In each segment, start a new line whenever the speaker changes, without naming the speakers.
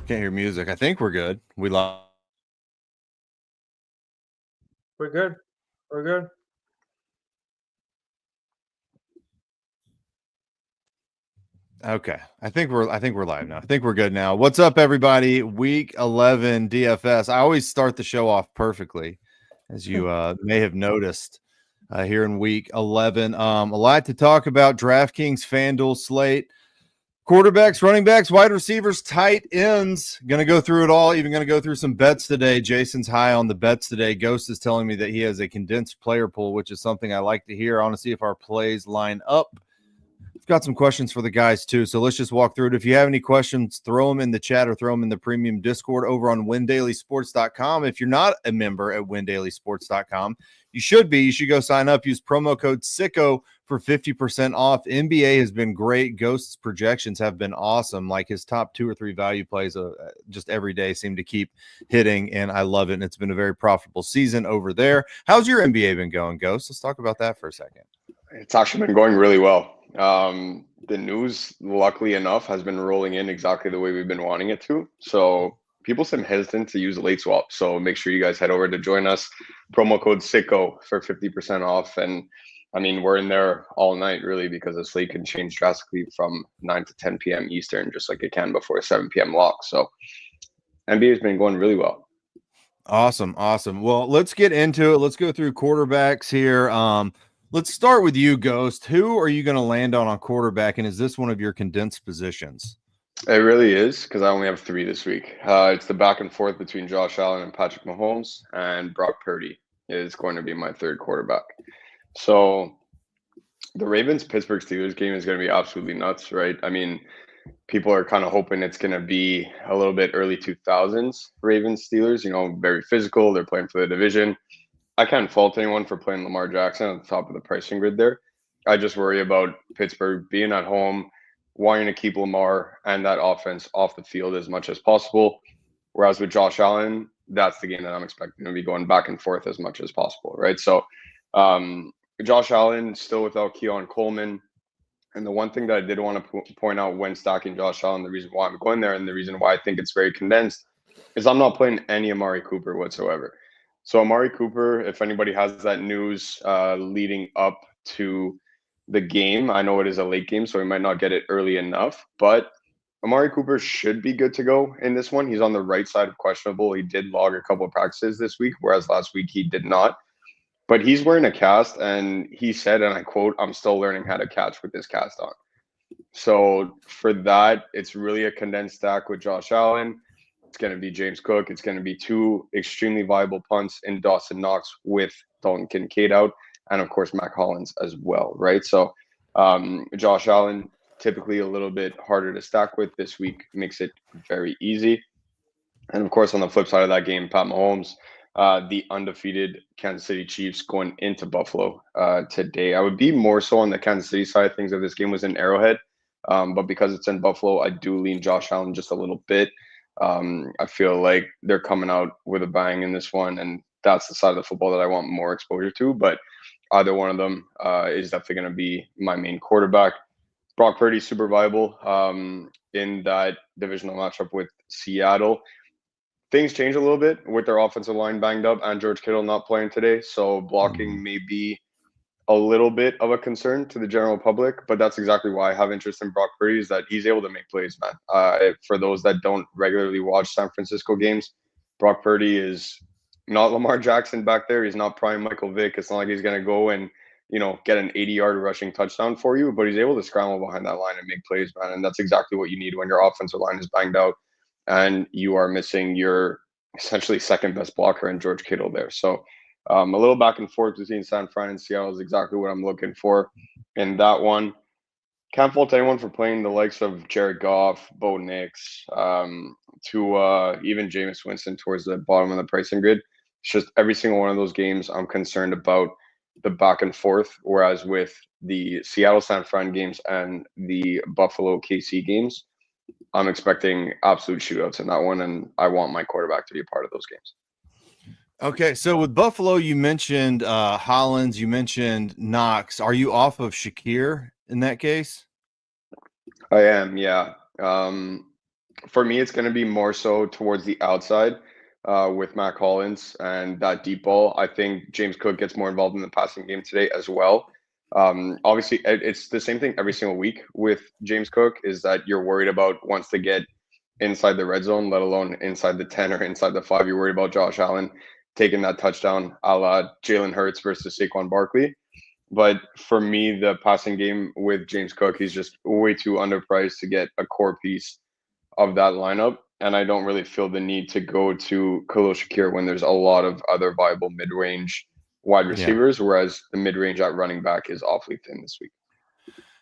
Can't hear music. I think we're good.
We're good. We're good.
Okay. I think we're live now. I think we're good now. What's up, everybody? Week 11 DFS. I always start the show off perfectly, as you may have noticed here in week 11. A lot to talk about: DraftKings, FanDuel, Slate, quarterbacks, running backs, wide receivers, tight ends. Going to go through it all. Even going to go through some bets today. Jason's high on the bets today. Ghost is telling me that he has a condensed player pool, which is something I like to hear. I want to see if our plays line up. Got some questions for the guys too, so let's just walk through it. If you have any questions, throw them in the chat or throw them in the premium Discord over on windailysports.com. If you're not a member at windailysports.com, you should be. You should go sign up. Use promo code SICKO for 50% off. NBA has been great. Ghost's projections have been awesome. Like his top 2 or 3 value plays just every day seem to keep hitting, and I love it. And it's been a very profitable season over there. How's your NBA been going, Ghost? Let's talk about that for a second.
It's actually been going really well. The news, luckily enough, has been rolling in exactly the way we've been wanting it to. So people seem hesitant to use late swap. So make sure you guys head over to join us. Promo code SICKO for 50% off. And I mean, we're in there all night, really, because the slate can change drastically from 9 to 10 p.m. Eastern, just like it can before a 7 p.m. lock. So NBA has been going really well.
Awesome. Well, let's get into it. Let's go through quarterbacks here. Let's start with you, Ghost. Who are you going to land on quarterback, and is this one of your condensed positions?
It really is, because I only have 3 this week. It's the back and forth between Josh Allen and Patrick Mahomes, and Brock Purdy is going to be my third quarterback. So the Ravens-Pittsburgh Steelers game is going to be absolutely nuts, right? I mean, people are kind of hoping it's going to be a little bit early 2000s Ravens-Steelers, very physical. They're playing for the division. I can't fault anyone for playing Lamar Jackson at the top of the pricing grid there. I just worry about Pittsburgh being at home, wanting to keep Lamar and that offense off the field as much as possible. Whereas with Josh Allen, that's the game that I'm expecting to be going back and forth as much as possible, right? So Josh Allen still without Keon Coleman. And the one thing that I did want to point out when stacking Josh Allen, the reason why I'm going there and the reason why I think it's very condensed is I'm not playing any Amari Cooper whatsoever. So Amari Cooper, if anybody has that news leading up to the game, I know it is a late game, so we might not get it early enough, but Amari Cooper should be good to go in this one. He's on the right side of questionable. He did log a couple of practices this week, whereas last week he did not. But he's wearing a cast, and he said, and I quote, "I'm still learning how to catch with this cast on." So for that, it's really a condensed stack with Josh Allen. It's going to be James Cook. It's going to be 2 extremely viable punts in Dawson Knox with Dalton Kincaid out, and of course Mac Hollins as well, right? So Josh Allen, typically a little bit harder to stack with. This week makes it very easy. And of course, on the flip side of that game, Pat Mahomes, the undefeated Kansas City Chiefs going into Buffalo today. I would be more so on the Kansas City side of things if this game was in Arrowhead. But because it's in Buffalo, I do lean Josh Allen just a little bit. I feel like they're coming out with a bang in this one, and that's the side of the football that I want more exposure to. But either one of them is definitely going to be my main quarterback. Brock Purdy, super viable in that divisional matchup with Seattle. Things change a little bit with their offensive line banged up and George Kittle not playing today. So blocking may be a little bit of a concern to the general public, but that's exactly why I have interest in Brock Purdy, is that he's able to make plays, man. For those that don't regularly watch San Francisco games, Brock Purdy is not Lamar Jackson back there. He's not prime Michael Vick. It's not like he's going to go and, get an 80-yard rushing touchdown for you, but he's able to scramble behind that line and make plays, man. And that's exactly what you need when your offensive line is banged out and you are missing your essentially second best blocker in George Kittle there. So a little back and forth between San Fran and Seattle is exactly what I'm looking for in that one. Can't fault anyone for playing the likes of Jared Goff, Bo Nix, to even Jameis Winston towards the bottom of the pricing grid. It's just every single one of those games I'm concerned about the back and forth, whereas with the Seattle San Fran games and the Buffalo KC games, I'm expecting absolute shootouts in that one, and I want my quarterback to be a part of those games.
Okay, so with Buffalo, you mentioned Hollins, you mentioned Knox. Are you off of Shakir in that case?
I am, yeah. For me, it's going to be more so towards the outside with Matt Collins and that deep ball. I think James Cook gets more involved in the passing game today as well. Obviously, it's the same thing every single week with James Cook, is that you're worried about once they get inside the red zone, let alone inside the 10 or inside the 5. You're worried about Josh Allen taking that touchdown a la Jalen Hurts versus Saquon Barkley. But for me, the passing game with James Cook, he's just way too underpriced to get a core piece of that lineup. And I don't really feel the need to go to Khalil Shakir when there's a lot of other viable mid-range wide receivers, whereas the mid-range at running back is awfully thin this week.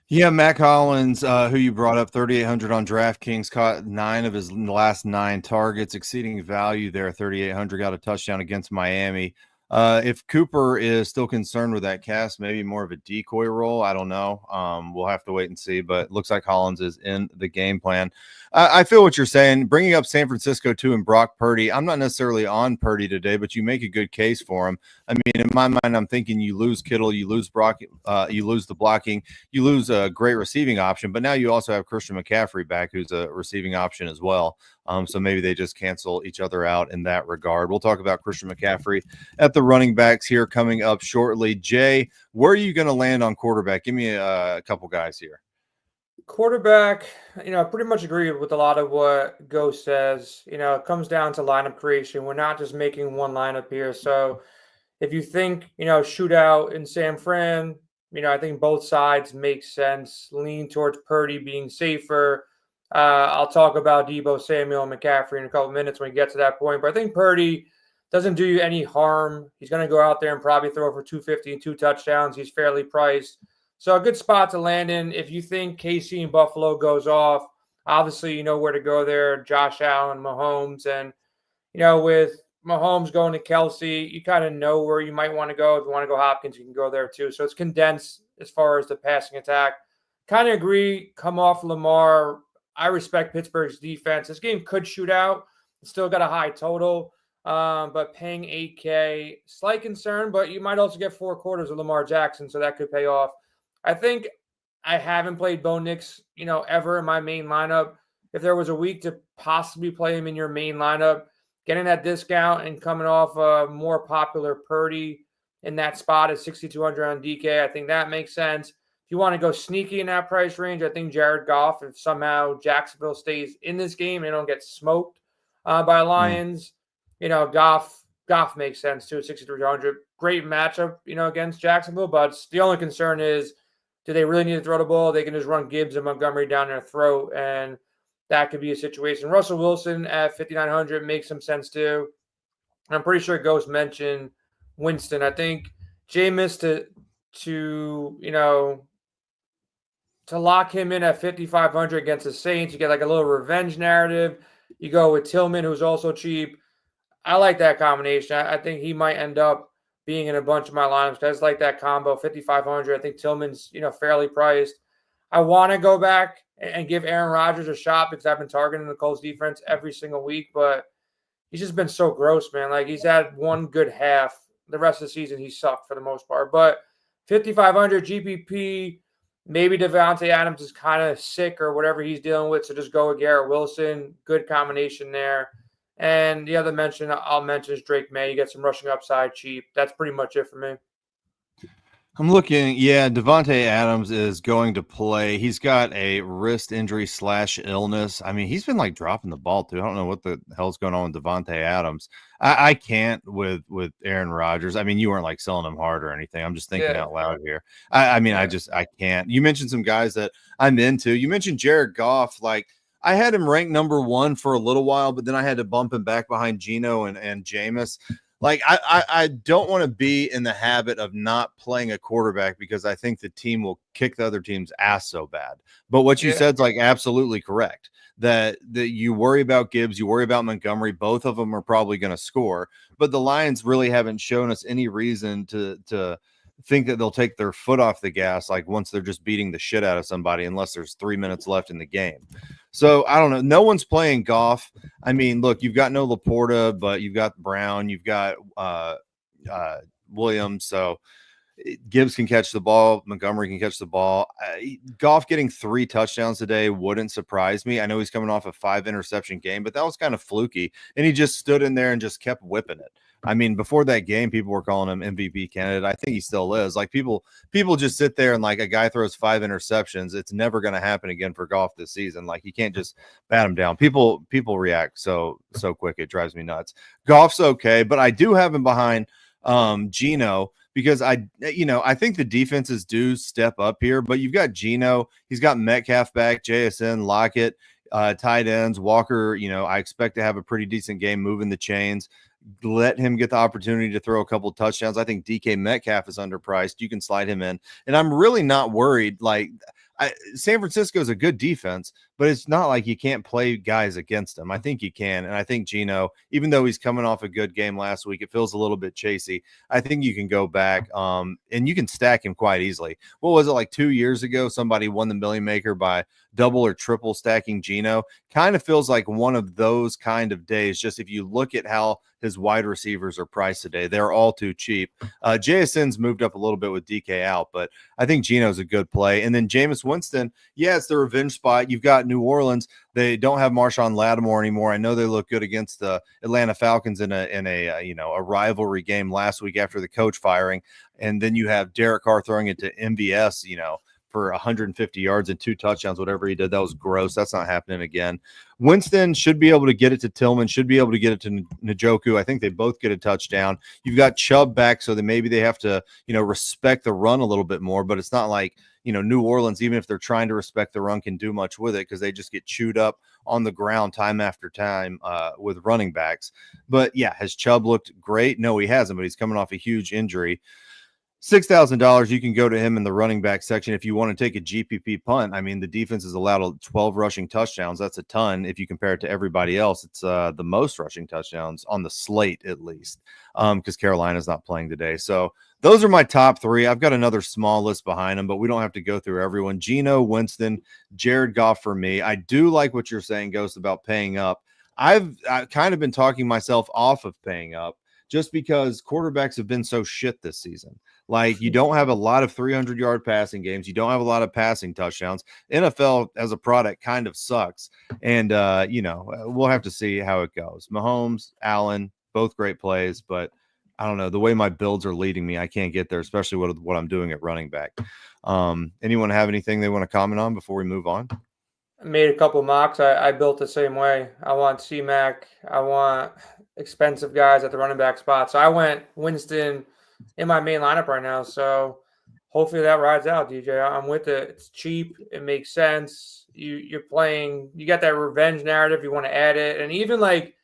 Yeah, Matt Collins, who you brought up, 3,800 on DraftKings, caught 9 of his last 9 targets, exceeding value there. 3,800, got a touchdown against Miami. If Cooper is still concerned with that cast, maybe more of a decoy role. I don't know. We'll have to wait and see, but it looks like Collins is in the game plan. I feel what you're saying. Bringing up San Francisco too and Brock Purdy. I'm not necessarily on Purdy today, but you make a good case for him. I mean, in my mind, I'm thinking you lose Kittle, you lose Brock, you lose the blocking, you lose a great receiving option, but now you also have Christian McCaffrey back, who's a receiving option as well. So maybe they just cancel each other out in that regard. We'll talk about Christian McCaffrey at the running backs here coming up shortly. Jay, where are you going to land on quarterback? Give me a couple guys here.
Quarterback, pretty much agree with a lot of what Ghost says. It comes down to lineup creation. We're not just making one lineup here. So if you think, shootout in San Fran, I think both sides make sense. Lean towards Purdy being safer. I'll talk about Deebo Samuel and McCaffrey in a couple minutes when we get to that point. But I think Purdy doesn't do you any harm. He's going to go out there and probably throw for 250 and 2 touchdowns. He's fairly priced. So a good spot to land in. If you think KC and Buffalo goes off, obviously you know where to go there. Josh Allen, Mahomes. And, with Mahomes going to Kelsey, you kind of know where you might want to go. If you want to go Hopkins, you can go there too. So it's condensed as far as the passing attack. Kind of agree. Come off Lamar. I respect Pittsburgh's defense. This game could shoot out. It's still got a high total. But paying $8K, slight concern, but you might also get 4 quarters of Lamar Jackson, so that could pay off. I think I haven't played Bo Nix, ever in my main lineup. If there was a week to possibly play him in your main lineup, getting that discount and coming off a more popular Purdy in that spot at 6,200 on DK, I think that makes sense. If you want to go sneaky in that price range, I think Jared Goff, if somehow Jacksonville stays in this game and they don't get smoked by Lions, Goff makes sense too at 6,300. Great matchup, against Jacksonville. But the only concern is, do they really need to throw the ball? They can just run Gibbs and Montgomery down their throat, and that could be a situation. Russell Wilson at 5,900 makes some sense too. I'm pretty sure Ghost mentioned Winston. I think Jameis to lock him in at 5,500 against the Saints, you get like a little revenge narrative. You go with Tillman, who's also cheap. I like that combination. I think he might end up being in a bunch of my lineups. I just like that combo, 5,500. I think Tillman's, fairly priced. I want to go back and give Aaron Rodgers a shot because I've been targeting the Colts defense every single week, but he's just been so gross, man. Like, he's had one good half. The rest of the season, he sucked for the most part. But 5,500 GPP, maybe Devontae Adams is kind of sick or whatever he's dealing with, so just go with Garrett Wilson. Good combination there. And the other mention I'll mention is Drake May. You get some rushing upside cheap. That's pretty much it for me.
I'm looking. Yeah, Devontae Adams is going to play. He's got a wrist injury / illness. I mean, he's been like dropping the ball too. I don't know what the hell's going on with Devontae Adams. I can't with Aaron Rodgers. I mean, you weren't like selling him hard or anything. I'm just thinking out loud here. I can't. You mentioned some guys that I'm into. You mentioned Jared Goff. Like, I had him ranked number 1 for a little while, but then I had to bump him back behind Geno and Jameis. Like, I don't want to be in the habit of not playing a quarterback because I think the team will kick the other team's ass so bad. But what you said is like absolutely correct. That you worry about Gibbs, you worry about Montgomery. Both of them are probably going to score, but the Lions really haven't shown us any reason to think that they'll take their foot off the gas like once they're just beating the shit out of somebody unless there's 3 minutes left in the game. So I don't know. No one's playing Goff. I mean, look, you've got no Laporta, but you've got Brown, you've got Williams. So Gibbs can catch the ball. Montgomery can catch the ball. Goff getting 3 touchdowns today wouldn't surprise me. I know he's coming off a 5 interception game, but that was kind of fluky. And he just stood in there and just kept whipping it. I mean, before that game, people were calling him MVP candidate. I think he still is. Like people just sit there and like a guy throws 5 interceptions. It's never going to happen again for Goff this season. Like you can't just bat him down. People react so quick. It drives me nuts. Goff's okay, but I do have him behind Geno, because I think the defenses do step up here, but you've got Geno, he's got Metcalf back, JSN, Lockett, tight ends, Walker, I expect to have a pretty decent game moving the chains. Let him get the opportunity to throw a couple of touchdowns. I think DK Metcalf is underpriced. You can slide him in. And I'm really not worried. Like San Francisco is a good defense, but it's not like you can't play guys against them. I think you can. And I think Geno, even though he's coming off a good game last week, it feels a little bit chasey. I think you can go back and you can stack him quite easily. What was it, like 2 years ago? Somebody won the Million Maker by double or triple stacking Geno. Kind of feels like one of those kind of days. Just if you look at how his wide receivers are priced today, they're all too cheap. JSN's moved up a little bit with DK out, but I think Geno's a good play. And then Jameis Winston, yeah, it's the revenge spot. You've got New Orleans. They don't have Marshawn Lattimore anymore. I know they look good against the Atlanta Falcons in a rivalry game last week after the coach firing. And then you have Derek Carr throwing it to MVS, for 150 yards and 2 touchdowns, whatever he did. That was gross. That's not happening again. Winston should be able to get it to Tillman, should be able to get it to Njoku. I think they both get a touchdown. You've got Chubb back, so that maybe they have to, respect the run a little bit more, but it's not like, New Orleans, even if they're trying to respect the run, can do much with it because they just get chewed up on the ground time after time with running backs. But yeah, has Chubb looked great? No, he hasn't, but he's coming off a huge injury. $6,000, you can go to him in the running back section if you want to take a GPP punt. I mean, the defense is allowed 12 rushing touchdowns. That's a ton. If you compare it to everybody else, it's the most rushing touchdowns on the slate, at least, because Carolina's not playing today. So those are my top 3. I've got another small list behind them, but we don't have to go through everyone. Geno, Winston, Jared Goff for me. I do like what you're saying, Ghost, about paying up. I've kind of been talking myself off of paying up just because quarterbacks have been so shit this season. Like, you don't have a lot of 300-yard passing games. You don't have a lot of passing touchdowns. NFL as a product kind of sucks. And, we'll have to see how it goes. Mahomes, Allen, both great plays, but I don't know. The way my builds are leading me, I can't get there, especially what I'm doing at running back. Anyone have anything they want to comment on before we move on?
I made a couple mocks. I built the same way. I want C-Mac. I want expensive guys at the running back spot. So I went Winston in my main lineup right now. So hopefully that rides out, DJ. I'm with it. It's cheap. It makes sense. You're playing. You got that revenge narrative. You want to add it. And even like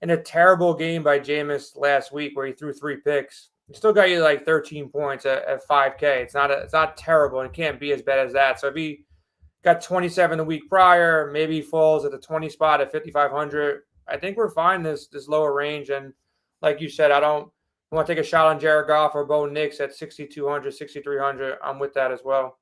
in a terrible game by Jameis last week where he threw 3 picks, he still got you like 13 points at 5K. It's not terrible, and it can't be as bad as that. So if he got 27 the week prior, maybe he falls at the 20 spot at 5,500. I think we're fine this lower range. And like you said, I don't want to take a shot on Jared Goff or Bo Nix at 6,200, 6,300. I'm with that as well.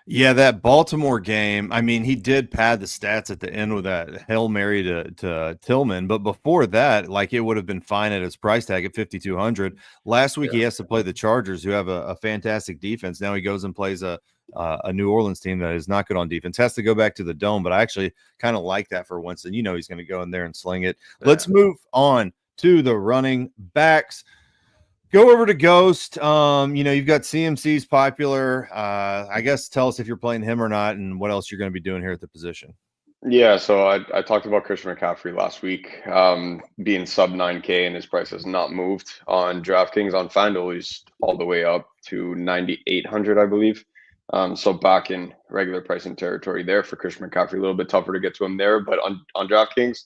Yeah, that Baltimore game, I mean, he did pad the stats at the end with that Hail Mary to Tillman. But before that, like, it would have been fine at his price tag at 5,200. Last week, he has to play the Chargers, who have a fantastic defense. Now he goes and plays a New Orleans team that is not good on defense. Has to go back to the dome, but I actually kind of like that for Winston. He's going to go in there and sling it. Yeah. Let's move on to the running backs. Go over to Ghost. You've got CMC's popular. I guess tell us if you're playing him or not and what else you're going to be doing here at the position.
Yeah, so I talked about Christian McCaffrey last week being sub 9K, and his price has not moved on DraftKings. On FanDuel, he's all the way up to 9,800, I believe. So back in regular pricing territory there for Christian McCaffrey. A little bit tougher to get to him there, but on DraftKings,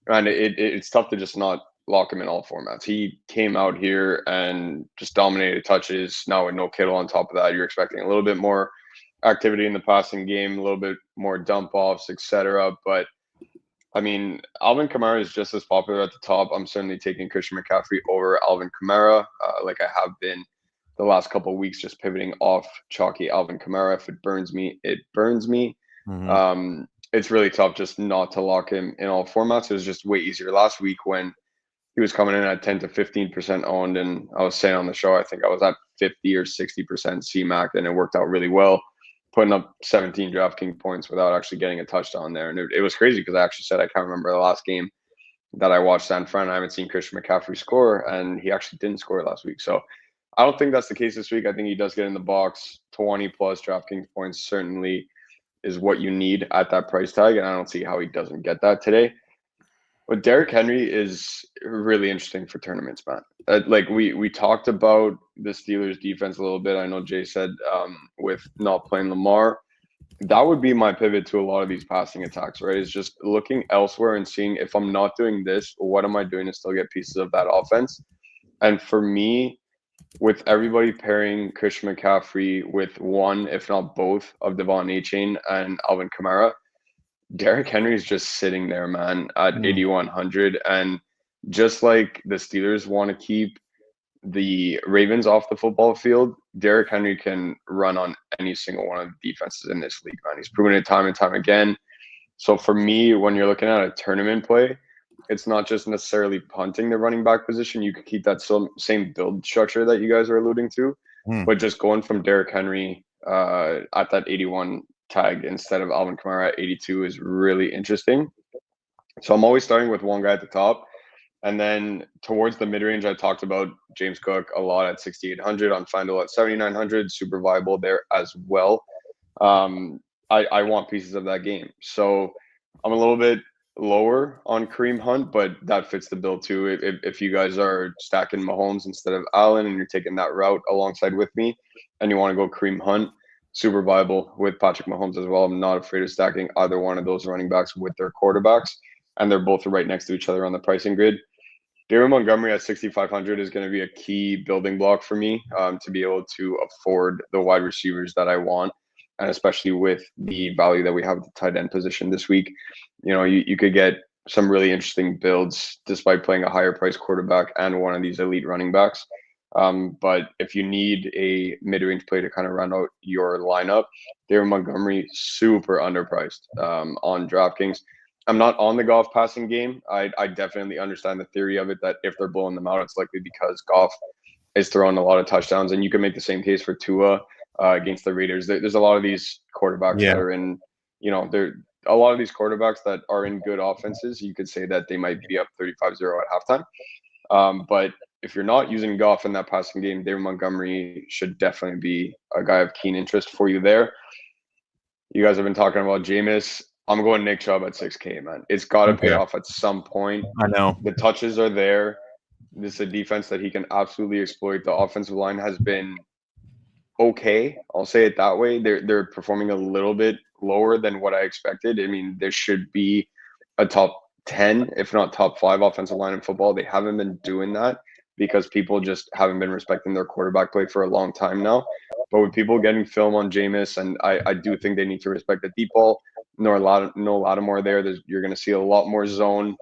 and it's tough to just not lock him in all formats. He came out here and just dominated touches. Now with no Kittle on top of that, you're expecting a little bit more activity in the passing game, a little bit more dump offs, etc. But I mean, Alvin Kamara is just as popular at the top. I'm certainly taking Christian McCaffrey over Alvin Kamara, like I have been the last couple of weeks, just pivoting off chalky Alvin Kamara. If it burns me, it burns me. Mm-hmm. It's really tough just not to lock him in all formats. It was just way easier last week when he was coming in at 10 to 15% owned. And I was saying on the show, I think I was at 50 or 60% CMAC, and it worked out really well, putting up 17 DraftKings points without actually getting a touchdown there. And it was crazy because I actually said I can't remember the last game that I watched San Fran. I haven't seen Christian McCaffrey score, and he actually didn't score last week. So I don't think that's the case this week. I think he does get in the box. 20 plus DraftKings points certainly is what you need at that price tag, and I don't see how he doesn't get that today. But Derrick Henry is really interesting for tournaments, man. Like we talked about the Steelers defense a little bit. I know Jay said with not playing Lamar, that would be my pivot to a lot of these passing attacks, right? Is just looking elsewhere and seeing if I'm not doing this, what am I doing to still get pieces of that offense? And for me, with everybody pairing Christian McCaffrey with one, if not both, of Devon Achane and Alvin Kamara, Derrick Henry is just sitting there, man, at 8,100. And just like the Steelers want to keep the Ravens off the football field, Derrick Henry can run on any single one of the defenses in this league, man. He's proven it time and time again. So for me, when you're looking at a tournament play, it's not just necessarily punting the running back position. You could keep that same build structure that you guys are alluding to, but just going from Derrick Henry at that 81 tag instead of Alvin Kamara at 82 is really interesting. So I'm always starting with one guy at the top. And then towards the mid-range, I talked about James Cook a lot at 6,800, on FanDuel at 7,900, super viable there as well. I want pieces of that game. So I'm a little bit lower on Kareem Hunt, but that fits the bill too. If you guys are stacking Mahomes instead of Allen and you're taking that route alongside with me and you want to go Kareem Hunt, super viable with Patrick Mahomes as well. I'm not afraid of stacking either one of those running backs with their quarterbacks, and they're both right next to each other on the pricing grid. David Montgomery at 6,500 is going to be a key building block for me to be able to afford the wide receivers that I want, and especially with the value that we have at the tight end position this week. You know, you could get some really interesting builds despite playing a higher price quarterback and one of these elite running backs. But if you need a mid-range play to kind of round out your lineup, David Montgomery, super underpriced on DraftKings. I'm not on the Goff passing game. I definitely understand the theory of it that if they're blowing them out, it's likely because Goff is throwing a lot of touchdowns. And you can make the same case for Tua against the Raiders. There's a lot of these quarterbacks that are in, you know, a lot of these quarterbacks that are in good offenses. You could say that they might be up 35-0 at halftime. But if you're not using Goff in that passing game, David Montgomery should definitely be a guy of keen interest for you there. You guys have been talking about Jameis. I'm going Nick Chubb at 6K, man. It's got to pay off at some point.
I know.
The touches are there. This is a defense that he can absolutely exploit. The offensive line has been okay. I'll say it that way. They're performing a little bit lower than what I expected. I mean, there should be a top 10, if not top 5 offensive line in football. They haven't been doing that because people just haven't been respecting their quarterback play for a long time now. But with people getting film on Jameis, and I do think they need to respect the deep ball. No Lattimore there. You're going to see a lot more zone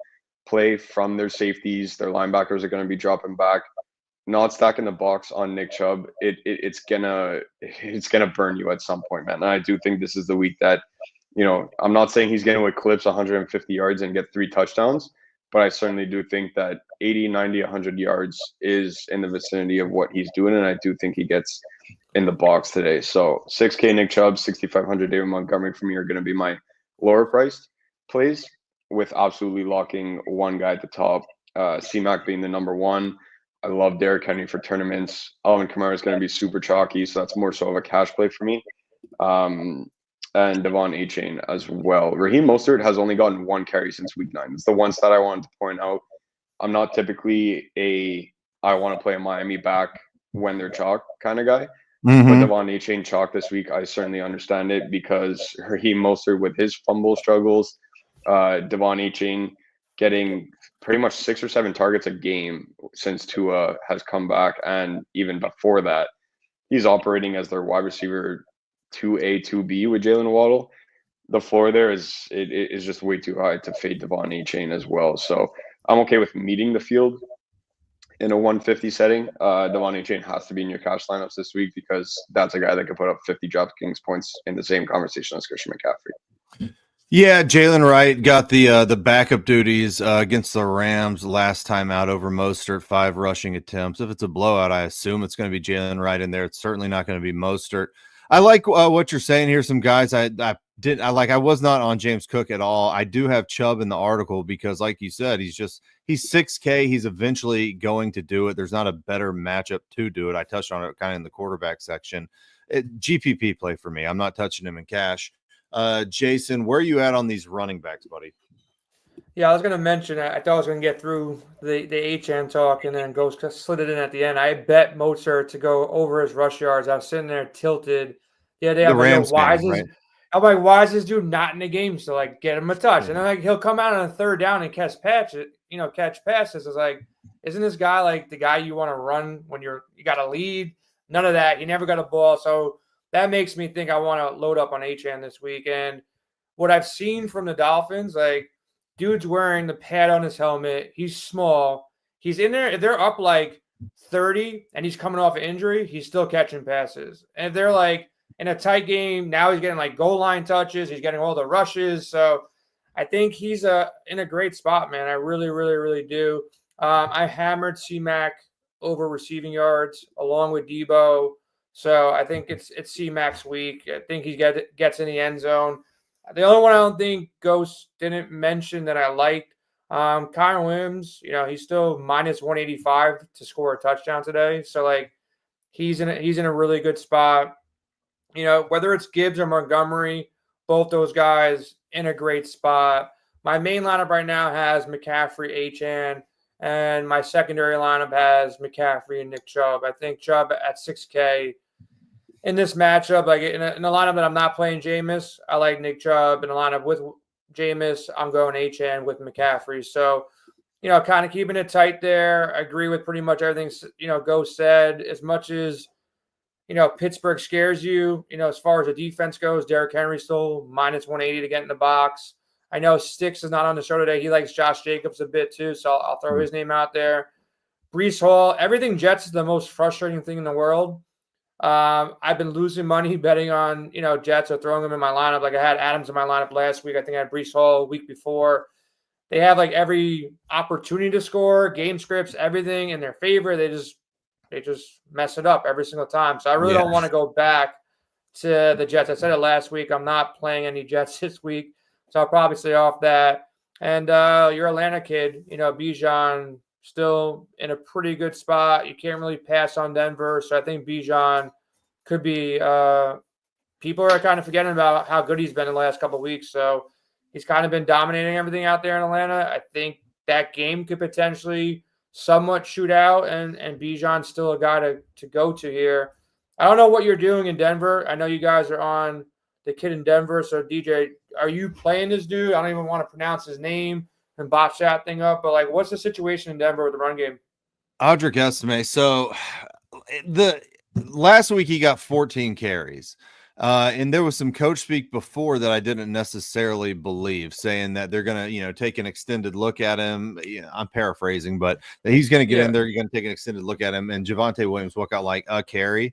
play from their safeties. Their linebackers are going to be dropping back. Not stacking the box on Nick Chubb, it's gonna burn you at some point, man. And I do think this is the week that, you know, I'm not saying he's going to eclipse 150 yards and get 3 touchdowns, but I certainly do think that 80, 90, 100 yards is in the vicinity of what he's doing, and I do think he gets in the box today. So 6K Nick Chubb, 6,500 David Montgomery for me are going to be my lower priced plays, with absolutely locking one guy at the top, C-Mac being the number one. I love Derrick Henry for tournaments. Alvin Kamara is going to be super chalky, so that's more so of a cash play for me. And Devon Achane as well. Raheem Mostert has only gotten 1 carry since week 9. It's the one stat I wanted to point out. I'm not typically I want to play a Miami back when they're chalk kind of guy. But Devon Achane chalk this week, I certainly understand it because Raheem Mostert with his fumble struggles, Devon Achane getting pretty much 6 or 7 targets a game since Tua has come back. And even before that, he's operating as their wide receiver 2A, 2B with Jalen Waddle. The floor there is just way too high to fade Devon Achane as well. So I'm okay with meeting the field in a 150 setting. Devon Achane has to be in your cash lineups this week because that's a guy that could put up 50 DraftKings points in the same conversation as Christian McCaffrey.
Yeah, Jalen Wright got the backup duties against the Rams last time out over Mostert, 5 rushing attempts. If it's a blowout, I assume it's going to be Jalen Wright in there. It's certainly not going to be Mostert. I like what you're saying here. Some guys I was not on James Cook at all. I do have Chubb in the article because, like you said, he's 6K. He's eventually going to do it. There's not a better matchup to do it. I touched on it kind of in the quarterback section. GPP play for me. I'm not touching him in cash. Jason, where are you at on these running backs, buddy?
Yeah, I was going to mention, I thought I was going to get through the HN talk and then slid it in at the end. I bet Mozart to go over his rush yards. I was sitting there tilted. Yeah,
The Rams
why
game, right?
I'm like, why is this dude not in the game? So like, get him a touch,
Yeah.
and then like he'll come out on a third down and catch passes. It's like, isn't this guy like the guy you want to run when you got a lead? None of that. He never got a ball, so that makes me think I want to load up on HN this week. And what I've seen from the Dolphins, like, dude's wearing the pad on his helmet. He's small. He's in there. If they're up like 30 and he's coming off an injury, he's still catching passes. And if they're like in a tight game, now he's getting like goal line touches. He's getting all the rushes. So I think he's in a great spot, man. I really, really, really do. I hammered C-Mac over receiving yards along with Debo. So I think it's C-Mac's week. I think he gets in the end zone. The only one I don't think Ghost didn't mention that I liked, Kyron Williams, he's still minus 185 to score a touchdown today. So like he's in a really good spot. Whether it's Gibbs or Montgomery, both those guys in a great spot. My main lineup right now has McCaffrey, HN, and my secondary lineup has McCaffrey and Nick Chubb. I think Chubb at 6K in this matchup, like in a lineup that I'm not playing Jameis, I like Nick Chubb. In a lineup with Jameis, I'm going HN with McCaffrey. So, kind of keeping it tight there. I agree with pretty much everything, Ghost said. As much as, Pittsburgh scares you, as far as the defense goes, Derrick Henry's still minus 180 to get in the box. I know Stix is not on the show today. He likes Josh Jacobs a bit too, so I'll throw his name out there. Breece Hall, everything Jets is the most frustrating thing in the world. I've been losing money betting on, Jets or throwing them in my lineup. Like I had Adams in my lineup last week. I think I had Breece Hall a week before. They have like every opportunity to score, game scripts, everything in their favor. They just mess it up every single time. So I really don't want to go back to the Jets. I said it last week. I'm not playing any Jets this week. So I'll probably stay off that. And your Atlanta kid, Bijan, still in a pretty good spot. You can't really pass on Denver. So I think Bijan could be people are kind of forgetting about how good he's been in the last couple of weeks. So he's kind of been dominating everything out there in Atlanta. I think that game could potentially somewhat shoot out, and Bijan's still a guy to go to here. I don't know what you're doing in Denver. I know you guys are on the kid in Denver. So DJ, are you playing this dude? I don't even want to pronounce his name and botch that thing up, but like, what's the situation in Denver with the run game?
Audric Estime. So the last week he got 14 carries. And there was some coach speak before that I didn't necessarily believe, saying that they're going to, take an extended look at him. I'm paraphrasing, but he's going to get in there. You're going to take an extended look at him. And Javonte Williams walk out like a carry.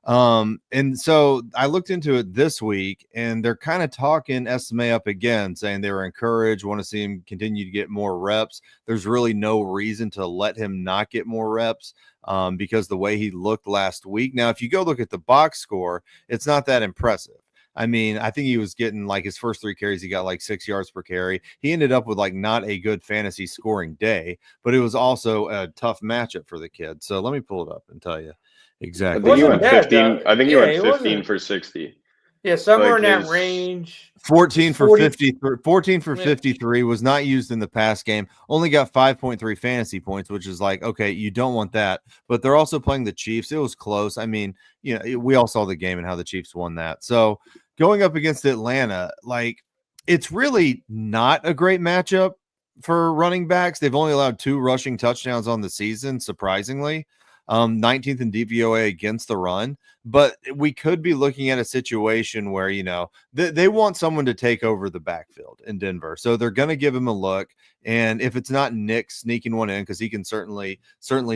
And so I looked into it this week, and they're kind of talking Estime up again, saying they were encouraged, want to see him continue to get more reps. There's really no reason to let him not get more reps. Because the way he looked last week. Now, if you go look at the box score, it's not that impressive. I mean, I think he was getting like his first 3 carries, he got like 6 yards per carry. He ended up with like not a good fantasy scoring day, but it was also a tough matchup for the kid. So let me pull it up and tell you exactly.
I think he went 15. I think he went 15 for 60.
Yeah, somewhere in that range.
14 for 53. 14 for 53 was not used in the pass game. Only got 5.3 fantasy points, which is like, okay, you don't want that. But they're also playing the Chiefs. It was close. I mean, we all saw the game and how the Chiefs won that. So going up against Atlanta, like, it's really not a great matchup for running backs. They've only allowed 2 rushing touchdowns on the season, surprisingly. 19th in DVOA against the run. But we could be looking at a situation where, they want someone to take over the backfield in Denver. So they're going to give him a look. And if it's not Nick sneaking one in, because he can certainly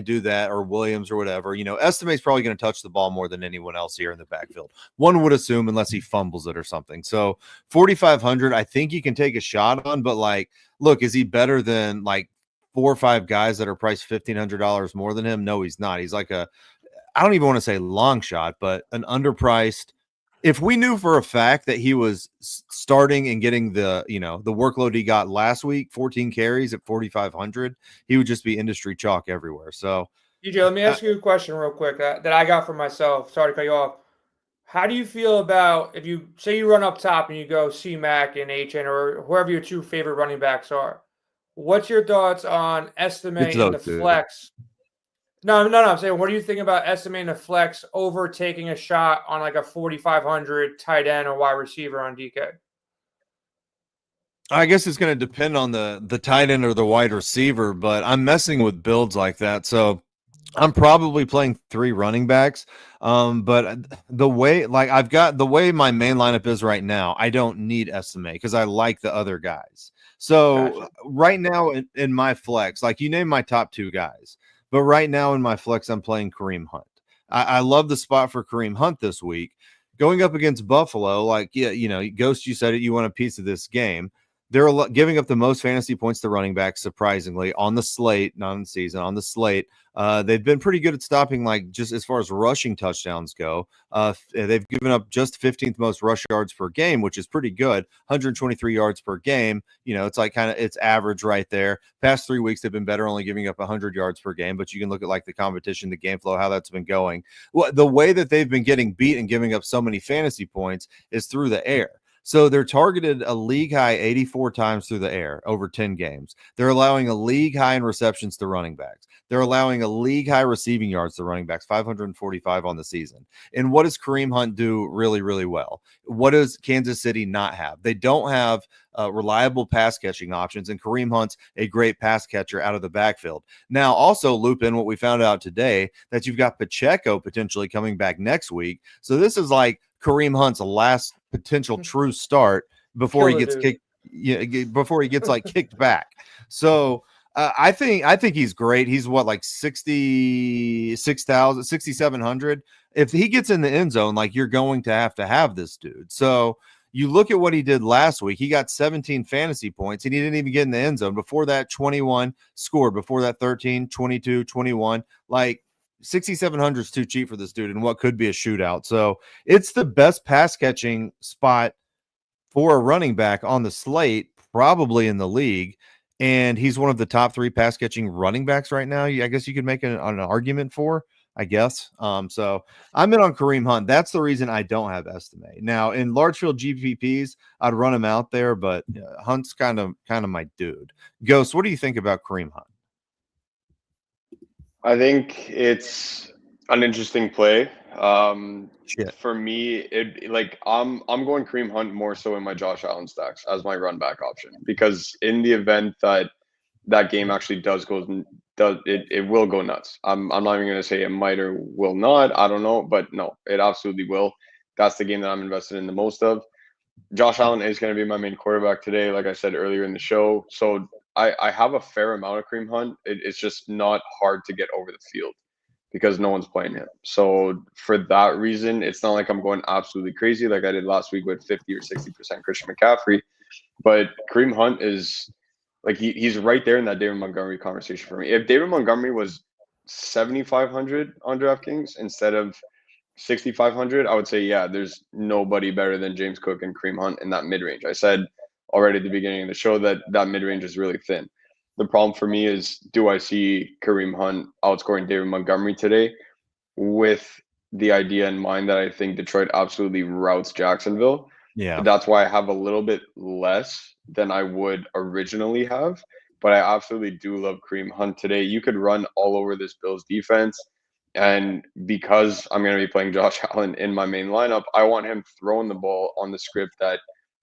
do that, or Williams or whatever, Estime's probably going to touch the ball more than anyone else here in the backfield. One would assume, unless he fumbles it or something. So 4,500, I think you can take a shot on, but look, is he better than 4 or 5 guys that are priced $1,500 more than him? No, he's not. He's I don't even want to say long shot, but an underpriced. If we knew for a fact that he was starting and getting the workload he got last week, 14 carries at 4,500, he would just be industry chalk everywhere. So,
DJ, let me ask you a question real quick that I got for myself. Sorry to cut you off. How do you feel about if you say you run up top and you go C-Mac and HN or whoever your 2 favorite running backs are? What's your thoughts on estimating the flex? No. I'm saying, what do you think about estimating the flex over taking a shot on a 4,500 tight end or wide receiver on DK?
I guess it's going to depend on the tight end or the wide receiver, but I'm messing with builds like that. So I'm probably playing 3 running backs. But the way the way my main lineup is right now, I don't need Estimate because I like the other guys. So
Gotcha.
Right now in my flex, you name my top 2 guys. But right now in my flex, I'm playing Kareem Hunt. I love the spot for Kareem Hunt this week. Going up against Buffalo, Ghost, you said it, you want a piece of this game. They're giving up the most fantasy points to running backs, surprisingly, on the slate, not on the season, on the slate. They've been pretty good at stopping, just as far as rushing touchdowns go. They've given up just 15th most rush yards per game, which is pretty good. 123 yards per game. It's it's average right there. Past 3 weeks, they've been better, only giving up 100 yards per game. But you can look at the competition, the game flow, how that's been going. Well, the way that they've been getting beat and giving up so many fantasy points is through the air. So they're targeted a league high 84 times through the air over 10 games. They're allowing a league high in receptions to running backs. They're allowing a league high receiving yards to running backs, 545 on the season. And what does Kareem Hunt do really, really well? What does Kansas City not have? They don't have reliable pass catching options, and Kareem Hunt's a great pass catcher out of the backfield. Now, also loop in what we found out today, that you've got Pacheco potentially coming back next week. So this is Kareem Hunt's last potential true start before he gets kicked. Before he gets kicked back. So I think he's great. He's what 66,000, 6,700. If he gets in the end zone, you're going to have this dude. So you look at what he did last week. He got 17 fantasy points and he didn't even get in the end zone. Before that, 21 scored. Before that, 13, 22, 21. 6,700 is too cheap for this dude in what could be a shootout. So it's the best pass catching spot for a running back on the slate, probably in the league. And he's one of the top 3 pass catching running backs right now. I guess you could make an argument for, I guess. So I'm in on Kareem Hunt. That's the reason I don't have Estimate. Now in large field GPPs, I'd run him out there, but Hunt's kind of my dude. Ghost, what do you think about Kareem Hunt?
I think it's an interesting play. For me, I'm going Kareem Hunt more so in my Josh Allen stacks as my run back option, because in the event that game actually it will go nuts. I'm not even going to say it might or will not. I don't know, but no, it absolutely will. That's the game that I'm invested in the most of. Josh Allen is going to be my main quarterback today, like I said earlier in the show. So I have a fair amount of Kareem Hunt. It's just not hard to get over the field because no one's playing him. So for that reason, it's not like I'm going absolutely crazy like I did last week with 50 or 60% Christian McCaffrey. But Kareem Hunt is he's right there in that David Montgomery conversation for me. If David Montgomery was 7,500 on DraftKings instead of 6,500, I would say, yeah, there's nobody better than James Cook and Kareem Hunt in that mid-range. I said already at the beginning of the show that mid-range is really thin. The problem for me is, do I see Kareem Hunt outscoring David Montgomery today, with the idea in mind that I think Detroit absolutely routs Jacksonville?
Yeah.
That's why I have a little bit less than I would originally have. But I absolutely do love Kareem Hunt today. You could run all over this Bills defense. And because I'm going to be playing Josh Allen in my main lineup, I want him throwing the ball on the script that,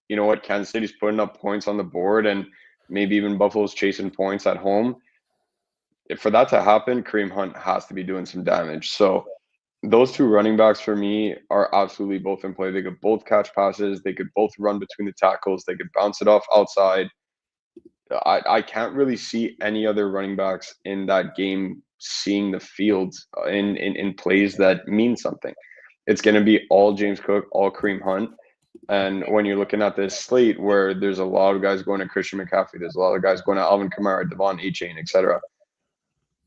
you know what, Kansas City's putting up points on the board and maybe even Buffalo's chasing points at home. for that to happen, Kareem Hunt has to be doing some damage. So those two running backs for me are absolutely both in play. They could both catch passes. They could both run between the tackles. They could bounce it off outside. I can't really see any other running backs in that game seeing the field in plays that mean something. It's going to be all James Cook, all Kareem Hunt. And when you're looking at this slate where there's a lot of guys going to Christian McCaffrey, there's a lot of guys going to Alvin Kamara, Devon Achane, etc.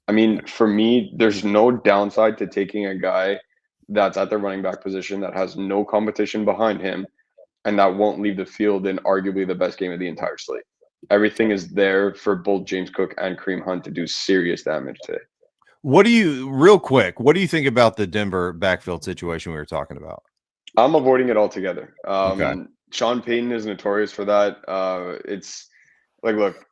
I mean, for me, there's no downside to taking a guy that's at the running back position that has no competition behind him and that won't leave the field in arguably the best game of the entire slate. Everything is there for both James Cook and Kareem Hunt to do serious damage today.
What do you think about the Denver backfield situation we were talking about?
I'm avoiding it altogether.
Okay.
Sean Payton is notorious for that. It's like, look,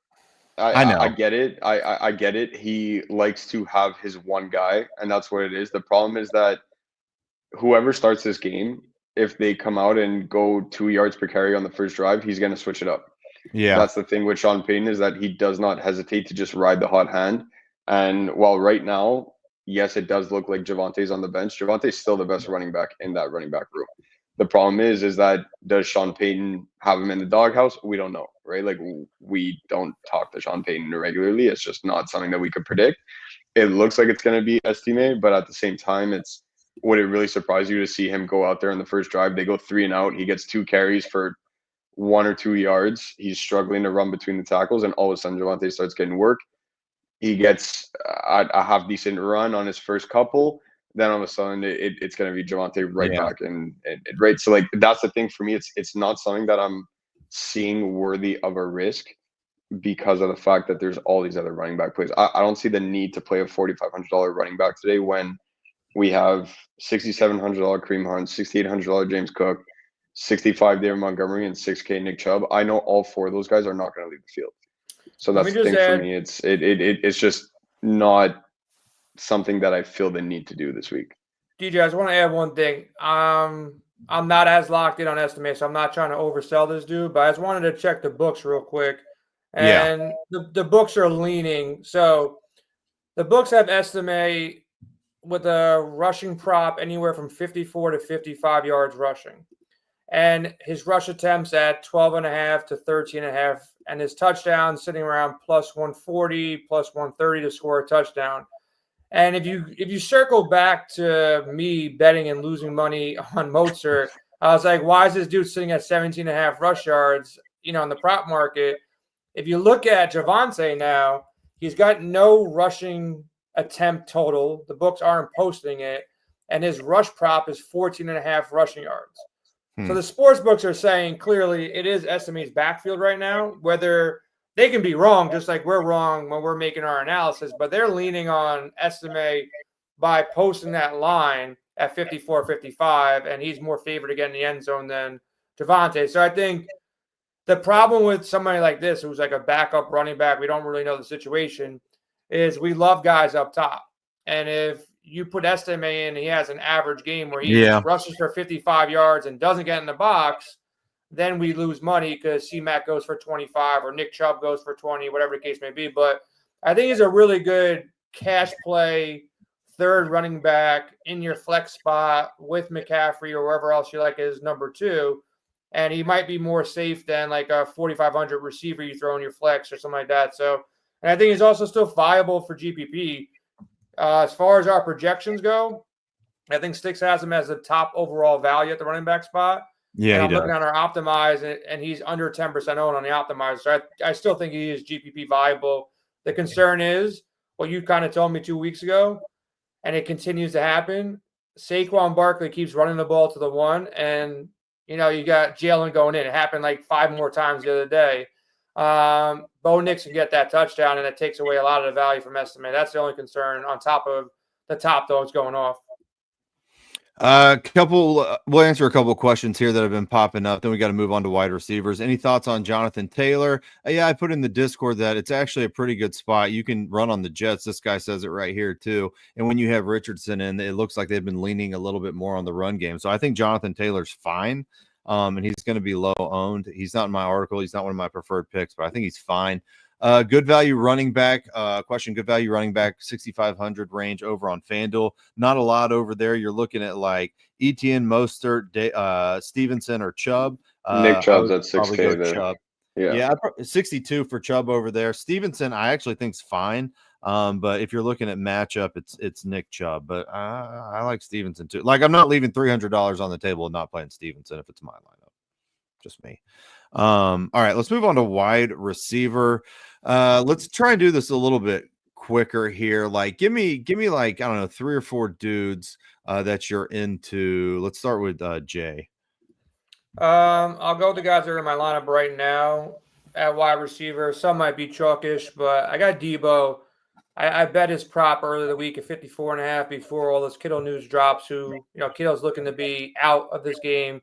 I know.
I get it. I get it. He likes to have his one guy, and that's what it is. The problem is that whoever starts this game, if they come out and go 2 yards per carry on the first drive, he's going to switch it up.
Yeah.
That's the thing with Sean Payton, is that he does not hesitate to just ride the hot hand. And while right now, yes, it does look like Javante's on the bench, Javante's still the best running back in that running back room. The problem is that does Sean Payton have him in the doghouse? We don't know, right? Like, we don't talk to Sean Payton regularly. It's just not something that we could predict. It looks like it's going to be Estime, but at the same time, would it really surprise you to see him go out there in the first drive? They go 3 and out. He gets 2 carries for 1 or 2 yards. He's struggling to run between the tackles, and all of a sudden Javonte starts getting work. He gets a half decent run on his first couple. Then all of a sudden it's going to be Javonte back and right. So like, that's the thing for me. It's not something that I'm seeing worthy of a risk because of the fact that there's all these other running back plays. I don't see the need to play a $4,500 running back today when we have $6,700 Kareem Hunt, $6,800 James Cook, $65 David Montgomery, and $6K Nick Chubb. I know all 4 of those guys are not going to leave the field. So that's the thing for me. It's just not something that I feel the need to do this week.
DJ, I just want to add one thing. I'm not as locked in on Estime, so I'm not trying to oversell this dude, but I just wanted to check the books real quick. And the books are leaning. So the books have Estime with a rushing prop anywhere from 54 to 55 yards rushing. And his rush attempts at 12.5 to 13.5, and his touchdown sitting around plus 140, plus 130 to score a touchdown. And if you circle back to me betting and losing money on Mozart, I was like, why is this dude sitting at 17.5 rush yards, in the prop market? If you look at Javonte now, he's got no rushing attempt total. The books aren't posting it. And his rush prop is 14.5 rushing yards. So the sports books are saying clearly it is Estime's backfield right now, whether they can be wrong, just like we're wrong when we're making our analysis, but they're leaning on Estime by posting that line at 54, 55, and he's more favored to get in the end zone than Javonte. So I think the problem with somebody like this, who's like a backup running back, we don't really know the situation, is we love guys up top. And if you put Estime in, he has an average game where he rushes for 55 yards and doesn't get in the box, then we lose money because C-Mac goes for 25 or Nick Chubb goes for 20, whatever the case may be. But I think he's a really good cash play third running back in your flex spot with McCaffrey or wherever else you like as number 2. And he might be more safe than like a 4,500 receiver you throw in your flex or something like that. So, and I think he's also still viable for GPP. As far as our projections go, I think Stix has him as the top overall value at the running back spot.
Yeah,
and I'm looking at our optimize, and he's under 10% owned on the optimizer. So I still think he is GPP viable. The concern is what you kind of told me 2 weeks ago, and it continues to happen. Saquon Barkley keeps running the ball to the 1, and you got Jalen going in. It happened like 5 more times the other day. Bo Nix can get that touchdown, and it takes away a lot of the value from Estime. That's the only concern on top of the top dogs going off.
We'll answer a couple of questions here that have been popping up. Then we got to move on to wide receivers. Any thoughts on Jonathan Taylor? Yeah, I put in the Discord that it's actually a pretty good spot. You can run on the Jets. This guy says it right here too. And when you have Richardson in, it looks like they've been leaning a little bit more on the run game. So I think Jonathan Taylor's fine. And he's going to be low owned. He's not in my article. He's not one of my preferred picks, but I think he's fine. Good value running back. Good value running back, 6,500 range over on FanDuel. Not a lot over there. You're looking at like Etienne, Mostert, Stevenson, or Chubb.
Nick Chubb's at
probably
6K
go
there.
Chubb.
Yeah,
62 for Chubb over there. Stevenson, I actually think's fine. But if you're looking at matchup, it's Nick Chubb. But I like Stevenson too. Like, I'm not leaving $300 on the table and not playing Stevenson if it's my lineup. Just me. All right, let's move on to wide receiver. Let's try and do this a little bit quicker here. Like, give me like, I don't know, 3 or 4 dudes that you're into. Let's start with Jay.
I'll go with the guys that are in my lineup right now at wide receiver. Some might be chalkish, but I got Debo. I bet his prop earlier the week at 54.5 before all this Kittle news drops. Kittle's looking to be out of this game.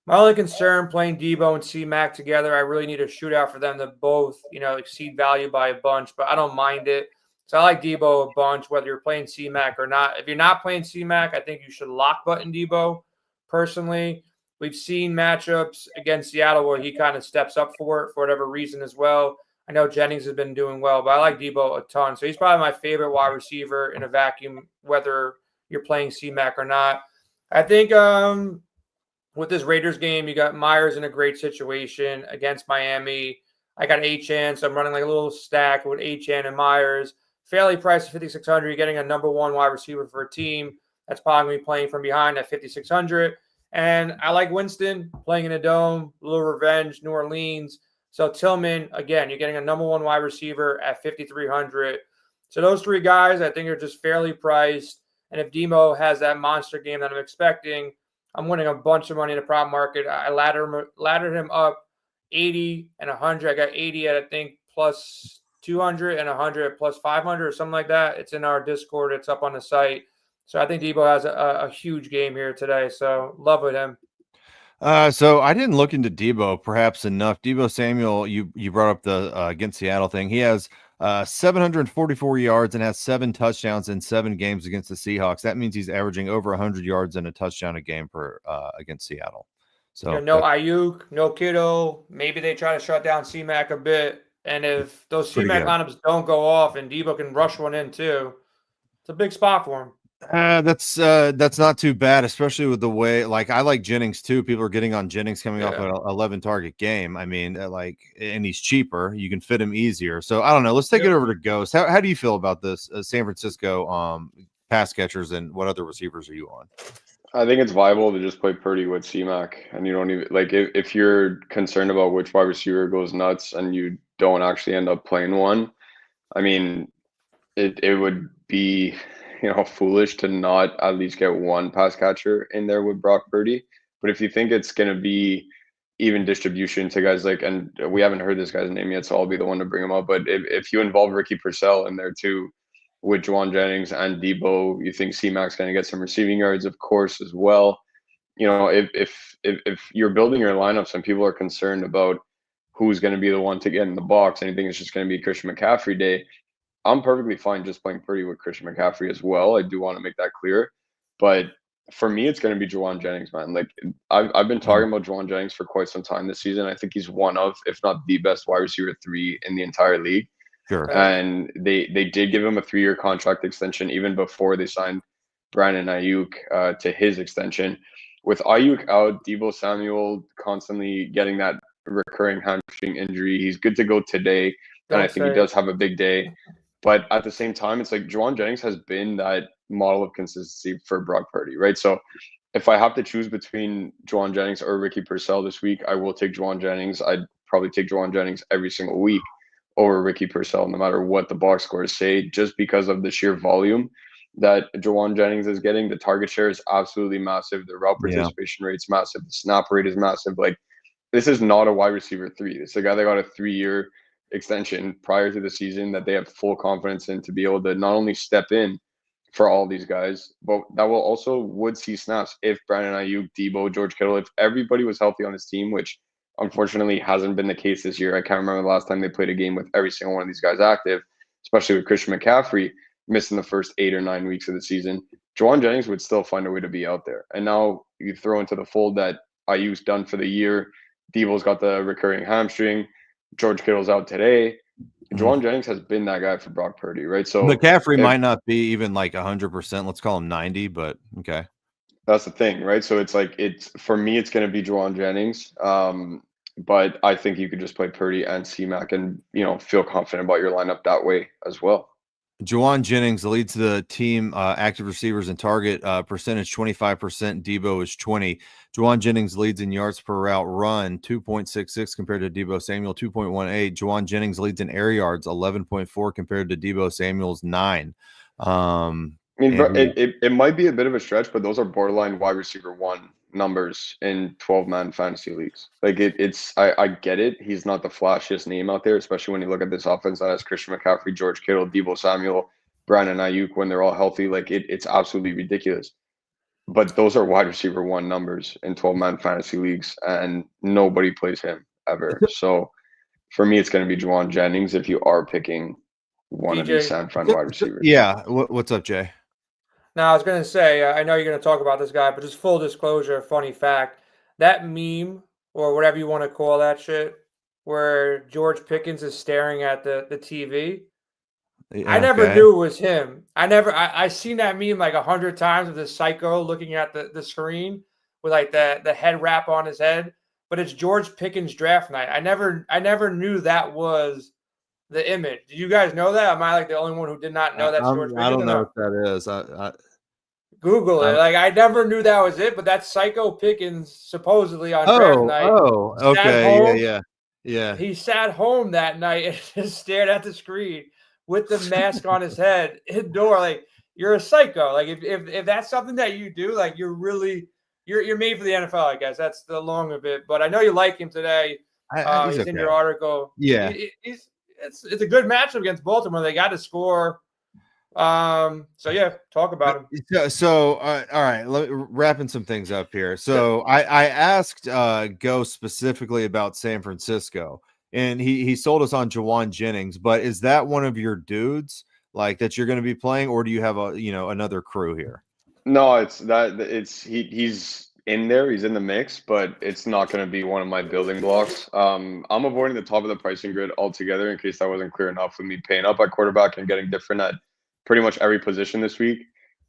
My only concern playing Debo and C-Mac together, I really need a shootout for them to both, exceed value by a bunch, but I don't mind it. So I like Debo a bunch, whether you're playing C-Mac or not. If you're not playing C-Mac, I think you should lock button Debo. Personally, we've seen matchups against Seattle where he kind of steps up for it for whatever reason as well. I know Jennings has been doing well, but I like Debo a ton. So he's probably my favorite wide receiver in a vacuum, whether you're playing C-Mac or not. I think with this Raiders game, you got Myers in a great situation against Miami. I got Achane, so I'm running like a little stack with Achane and Myers. Fairly priced at 5,600. You're getting a number 1 wide receiver for a team that's probably going to be playing from behind at 5,600. And I like Winston playing in a dome, a little revenge, New Orleans. So Tillman, again, you're getting a number 1 wide receiver at 5,300. So those 3 guys, I think, are just fairly priced. And if Demo has that monster game that I'm expecting, I'm winning a bunch of money in the prop market. I laddered him up 80 and 100. I got 80 at, I think, plus 200 and 100 at plus 500 or something like that. It's in our Discord. It's up on the site. So I think Debo has a huge game here today. So love with him.
So I didn't look into Debo perhaps enough. Debo Samuel, you brought up the against Seattle thing. He has 744 yards and has 7 touchdowns in 7 games against the Seahawks. That means he's averaging over 100 yards and a touchdown a game per against Seattle. So
no Ayuk, no Kittle. Maybe they try to shut down C-Mac a bit. And if those C-Mac lineups don't go off and Debo can rush one in too, it's a big spot for him.
That's not too bad, especially with the way, like, I like Jennings too. People are getting on Jennings coming off an 11 target game. I mean, and he's cheaper. You can fit him easier. So I don't know. Let's take it over to Ghost. How do you feel about this San Francisco pass catchers, and what other receivers are you on?
I think it's viable to just play Purdy with C-Mac, and you don't even like if you're concerned about which wide receiver goes nuts and you don't actually end up playing one. I mean, it would be foolish to not at least get one pass catcher in there with Brock Purdy. But if you think it's going to be even distribution to guys like, and we haven't heard this guy's name yet, so I'll be the one to bring him up. But if you involve Ricky Purcell in there too, with Juwan Jennings and Debo, you think C-Mac's going to get some receiving yards, of course, as well. If you're building your lineups and people are concerned about who's going to be the one to get in the box, and you think it's just going to be Christian McCaffrey day, I'm perfectly fine just playing Purdy with Christian McCaffrey as well. I do want to make that clear. But for me, it's going to be Juwan Jennings, man. Like, I've been talking about Juwan Jennings for quite some time this season. I think he's one of, if not the best wide receiver 3 in the entire league.
Sure.
And they did give him a 3-year contract extension even before they signed Brandon Ayuk to his extension. With Ayuk out, Debo Samuel constantly getting that recurring hamstring injury. He's good to go today. And I think he does have a big day. But at the same time, it's like Juwan Jennings has been that model of consistency for Brock Purdy, right? So if I have to choose between Juwan Jennings or Ricky Purcell this week, I will take Juwan Jennings. I'd probably take Juwan Jennings every single week over Ricky Purcell, no matter what the box scores say, just because of the sheer volume that Juwan Jennings is getting. The target share is absolutely massive. The route participation rate's massive. The snap rate is massive. Like, this is not a wide receiver 3. It's a guy that got a 3-year extension prior to the season that they have full confidence in to be able to not only step in for all these guys, but that will also would see snaps if Brandon Ayuk, Debo, George Kittle, if everybody was healthy on his team, which unfortunately hasn't been the case this year. I can't remember the last time they played a game with every single one of these guys active, especially with Christian McCaffrey missing the first 8 or 9 weeks of the season. Juwan Jennings would still find a way to be out there. And now you throw into the fold that Ayuk's done for the year. Debo's got the recurring hamstring. George Kittle's out today. Juwan Jennings has been that guy for Brock Purdy, right? So
McCaffrey might not be even like 100%. Let's call him 90, but okay.
That's the thing, right? So it's like for me, it's going to be Juwan Jennings. But I think you could just play Purdy and C-Mac and, feel confident about your lineup that way as well.
Juwan Jennings leads the team active receivers and target percentage 25%. Debo is 20. Juwan Jennings leads in yards per route run 2.66 compared to Debo Samuel 2.18. Juwan Jennings leads in air yards 11.4 compared to Debo Samuel's 9.
It might be a bit of a stretch, but those are borderline wide receiver 1 numbers in 12-man fantasy leagues. Like I get it. He's not the flashiest name out there, especially when you look at this offense that has Christian McCaffrey, George Kittle, Debo Samuel, Brandon Ayuk when they're all healthy. Like it's absolutely ridiculous. But those are wide receiver 1 numbers in 12-man fantasy leagues, and nobody plays him ever. So for me, it's going to be Juwan Jennings if you are picking one of these San Fran wide receivers.
Yeah. What's up, Jay?
Now, I was going to say, I know you're going to talk about this guy, but just full disclosure, funny fact, that meme or whatever you want to call that shit, where George Pickens is staring at the TV, I never knew it was him. I seen that meme like 100 times of this psycho looking at the screen with like the head wrap on his head, but it's George Pickens draft night. I never knew that was the image. Do you guys know that? Am I like the only one who did not know that's George Pickens?
I don't know what that is.
Google it. Like I never knew that was it, but that's Psycho Pickens supposedly on draft night.
Oh, okay, yeah.
He sat home that night and just stared at the screen with the mask on his head indoor. Like you're a psycho. Like if that's something that you do, like you're made for the NFL. I guess that's the long of it. But I know you like him today. He's in your article.
Yeah,
it's a good matchup against Baltimore. They got to score. So yeah, talk about him.
So all right, wrapping some things up here. So I asked Go specifically about San Francisco, and he sold us on Juwan Jennings. But is that one of your dudes like that you're going to be playing, or do you have another crew here?
No, he's in there. He's in the mix, but it's not going to be one of my building blocks. I'm avoiding the top of the pricing grid altogether in case that wasn't clear enough with me paying up at quarterback and getting different at pretty much every position this week.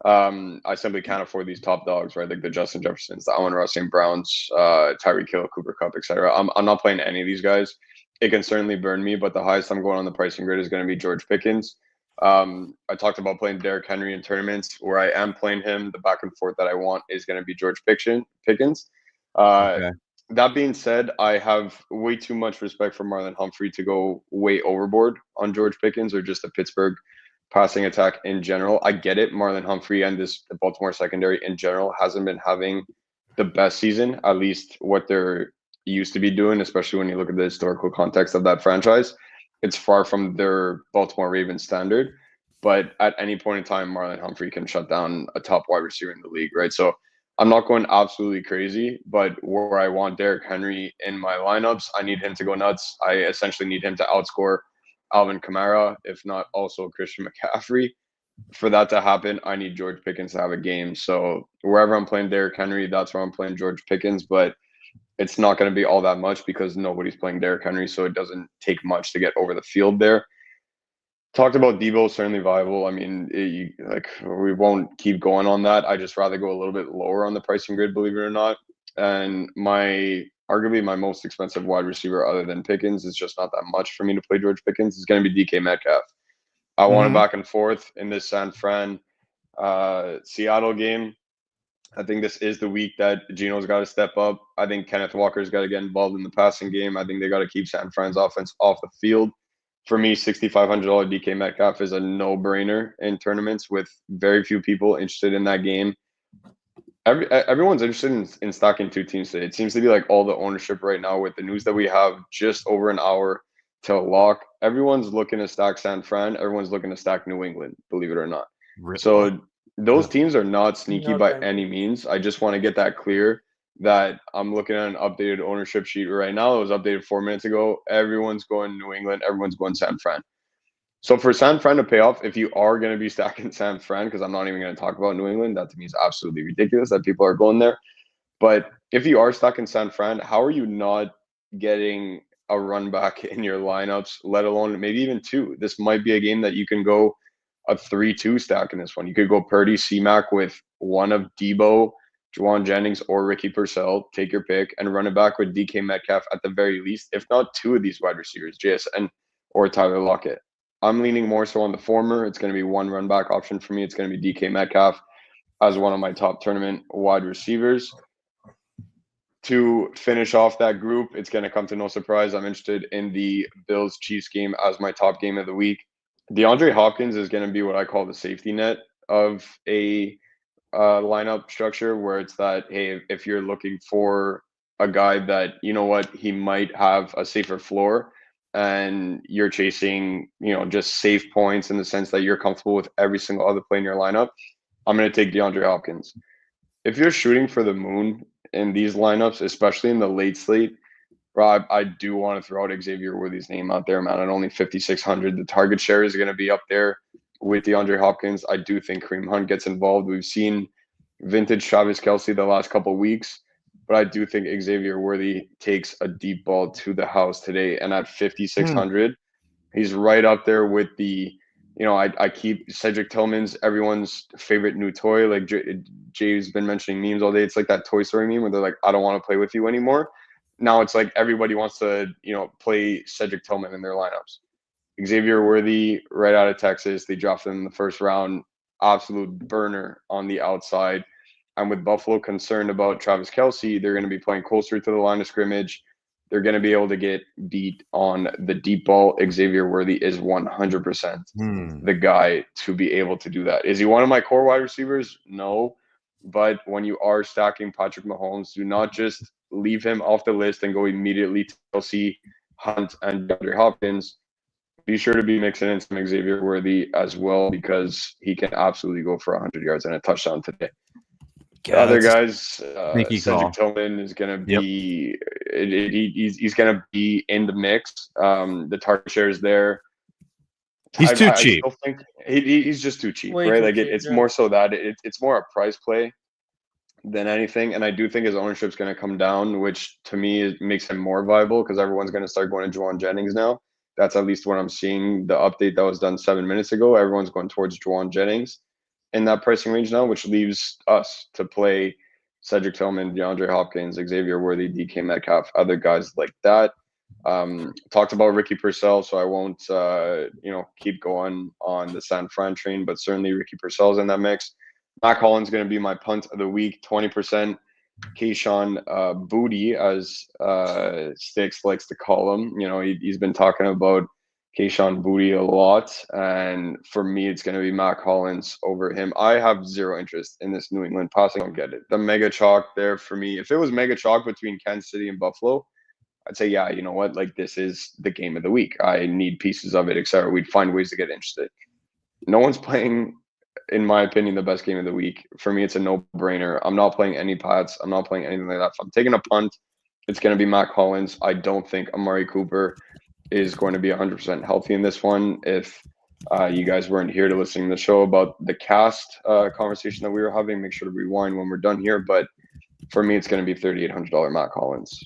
I simply can't afford these top dogs, right? Like the Justin Jeffersons, the Amon-Ra St. Browns, Tyreek Hill, Cooper Kupp, etc. I'm not playing any of these guys. It can certainly burn me, but the highest I'm going on the pricing grid is going to be George Pickens. I talked about playing Derrick Henry in tournaments where I am playing him. The back and forth that I want is going to be George Pickens.
Okay.
That being said, I have way too much respect for Marlon Humphrey to go way overboard on George Pickens or just the Pittsburgh passing attack in general. I get it. Marlon Humphrey and the Baltimore secondary in general hasn't been having the best season, at least what they're used to be doing, especially when you look at the historical context of that franchise. It's far from their Baltimore Ravens standard, but at any point in time, Marlon Humphrey can shut down a top wide receiver in the league, right? So I'm not going absolutely crazy, but where I want Derrick Henry in my lineups, I need him to go nuts. I essentially need him to outscore Alvin Kamara, if not also Christian McCaffrey. For that to happen, I need George Pickens to have a game. So wherever I'm playing Derrick Henry, that's where I'm playing George Pickens, but it's not going to be all that much because nobody's playing Derrick Henry, so it doesn't take much to get over the field there. Talked about Debo, certainly viable. I mean, we won't keep going on that. I just rather go a little bit lower on the pricing grid, believe it or not. And arguably my most expensive wide receiver other than Pickens, is just not that much for me to play George Pickens. It's going to be DK Metcalf. I want him back and forth in this San Fran Seattle game. I think this is the week that Gino's got to step up. I think Kenneth Walker's got to get involved in the passing game. I think they got to keep San Fran's offense off the field. For me, $6,500 DK Metcalf is a no-brainer in tournaments with very few people interested in that game. Everyone's interested in stacking two teams today. It seems to be like all the ownership right now with the news that we have just over an hour till lock. Everyone's looking to stack San Fran. Everyone's looking to stack New England, believe it or not. Really? So those teams are not sneaky by any means. I just want to get that clear that I'm looking at an updated ownership sheet right now. It was updated 4 minutes ago. Everyone's going New England. Everyone's going San Fran. So for San Fran to pay off, if you are going to be stacking San Fran, because I'm not even going to talk about New England, that to me is absolutely ridiculous that people are going there. But if you are stacking San Fran, how are you not getting a run back in your lineups, let alone maybe even two. This might be a game that you can go a 3-2 stack in this one. You could go Purdy, C-Mac with one of Debo, Juwan Jennings, or Ricky Purcell. Take your pick and run it back with DK Metcalf at the very least, if not two of these wide receivers, JSN or Tyler Lockett. I'm leaning more so on the former. It's going to be one run back option for me. It's going to be DK Metcalf as one of my top tournament wide receivers. To finish off that group, it's going to come to no surprise. I'm interested in the Bills-Chiefs game as my top game of the week. DeAndre Hopkins is going to be what I call the safety net of a lineup structure, where it's that, hey, if you're looking for a guy that, you know what, he might have a safer floor and you're chasing, just safe points in the sense that you're comfortable with every single other play in your lineup, I'm going to take DeAndre Hopkins. If you're shooting for the moon in these lineups, especially in the late slate, Rob, I do want to throw out Xavier Worthy's name out there, man. At only 5,600, the target share is going to be up there with DeAndre Hopkins. I do think Kareem Hunt gets involved. We've seen vintage Travis Kelce the last couple of weeks, but I do think Xavier Worthy takes a deep ball to the house today. And at 5,600, he's right up there with the, I keep Cedric Tillman's everyone's favorite new toy. Like Jay's been mentioning memes all day. It's like that Toy Story meme where they're like, I don't want to play with you anymore. Now it's like everybody wants to, play Cedric Tillman in their lineups. Xavier Worthy, right out of Texas, they drafted him in the first round. Absolute burner on the outside. And with Buffalo concerned about Travis Kelce, they're going to be playing closer to the line of scrimmage. They're going to be able to get beat on the deep ball. Xavier Worthy is 100% the guy to be able to do that. Is he one of my core wide receivers? No. But when you are stacking Patrick Mahomes, do not just leave him off the list and go immediately to Kelce, Hunt, and DeAndre Hopkins. Be sure to be mixing in some Xavier Worthy as well, because he can absolutely go for 100 yards and a touchdown today. The other guys, Cedric Tillman is going to be he's going to be in the mix. The target share is there.
He's too cheap.
I still think he's just too cheap, right? Like it's more so that it's more a price play than anything. And I do think his ownership is going to come down, which to me makes him more viable, because everyone's going to start going to Juwan Jennings now. That's at least what I'm seeing. The update that was done 7 minutes ago, everyone's going towards Juwan Jennings in that pricing range now, which leaves us to play Cedric Tillman, DeAndre Hopkins, Xavier Worthy, DK Metcalf, other guys like that. Talked about Ricky Purcell, so I won't keep going on the San Fran train, but certainly Ricky Purcell's in that mix. Mac Hollins going to be my punt of the week, 20%. Kayshon Boutte, as Stix likes to call him. He's been talking about Kayshon Boutte a lot, and for me, it's going to be Mac Hollins over him. I have zero interest in this New England passing. I don't get it. The mega chalk there for me. If it was mega chalk between Kansas City and Buffalo, I'd say, yeah, you know what? Like, this is the game of the week. I need pieces of it, etc. We'd find ways to get interested. No one's playing, in my opinion, the best game of the week. For me, it's a no-brainer. I'm not playing any Pats. I'm not playing anything like that. If I'm taking a punt, it's going to be Mac Hollins. I don't think Amari Cooper is going to be 100% healthy in this one. If you guys weren't here to listen to the show about the cast conversation that we were having, make sure to rewind when we're done here. But for me, it's going to be $3,800 Mac Hollins.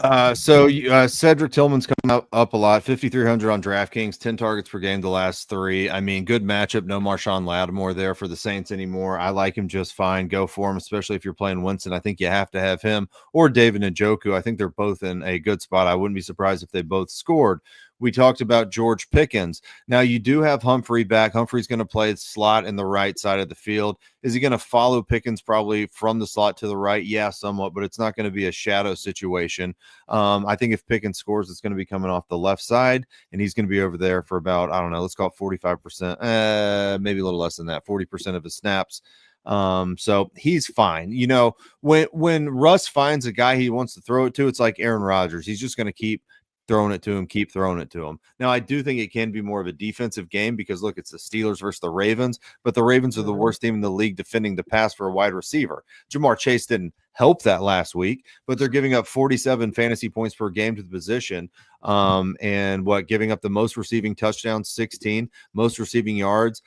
Cedric Tillman's coming up a lot, 5,300 on DraftKings, 10 targets per game the last three. I mean, good matchup. No Marshawn Lattimore there for the Saints anymore. I like him just fine. Go for him, especially if you're playing Winston. I think you have to have him or David Njoku. I think they're both in a good spot. I wouldn't be surprised if they both scored. We talked about George Pickens. Now, you do have Humphrey back. Humphrey's going to play slot in the right side of the field. Is he going to follow Pickens probably from the slot to the right? Yeah, somewhat, but it's not going to be a shadow situation. I think if Pickens scores, it's going to be coming off the left side, and he's going to be over there for about, I don't know, let's call it 45%, maybe a little less than that, 40% of his snaps. So he's fine. When Russ finds a guy he wants to throw it to, it's like Aaron Rodgers. He's just going to keep throwing it to him. Now, I do think it can be more of a defensive game because, look, it's the Steelers versus the Ravens, but the Ravens are the worst team in the league defending the pass for a wide receiver. Jamar Chase didn't help that last week, but they're giving up 47 fantasy points per game to the position, giving up the most receiving touchdowns, 16, most receiving yards,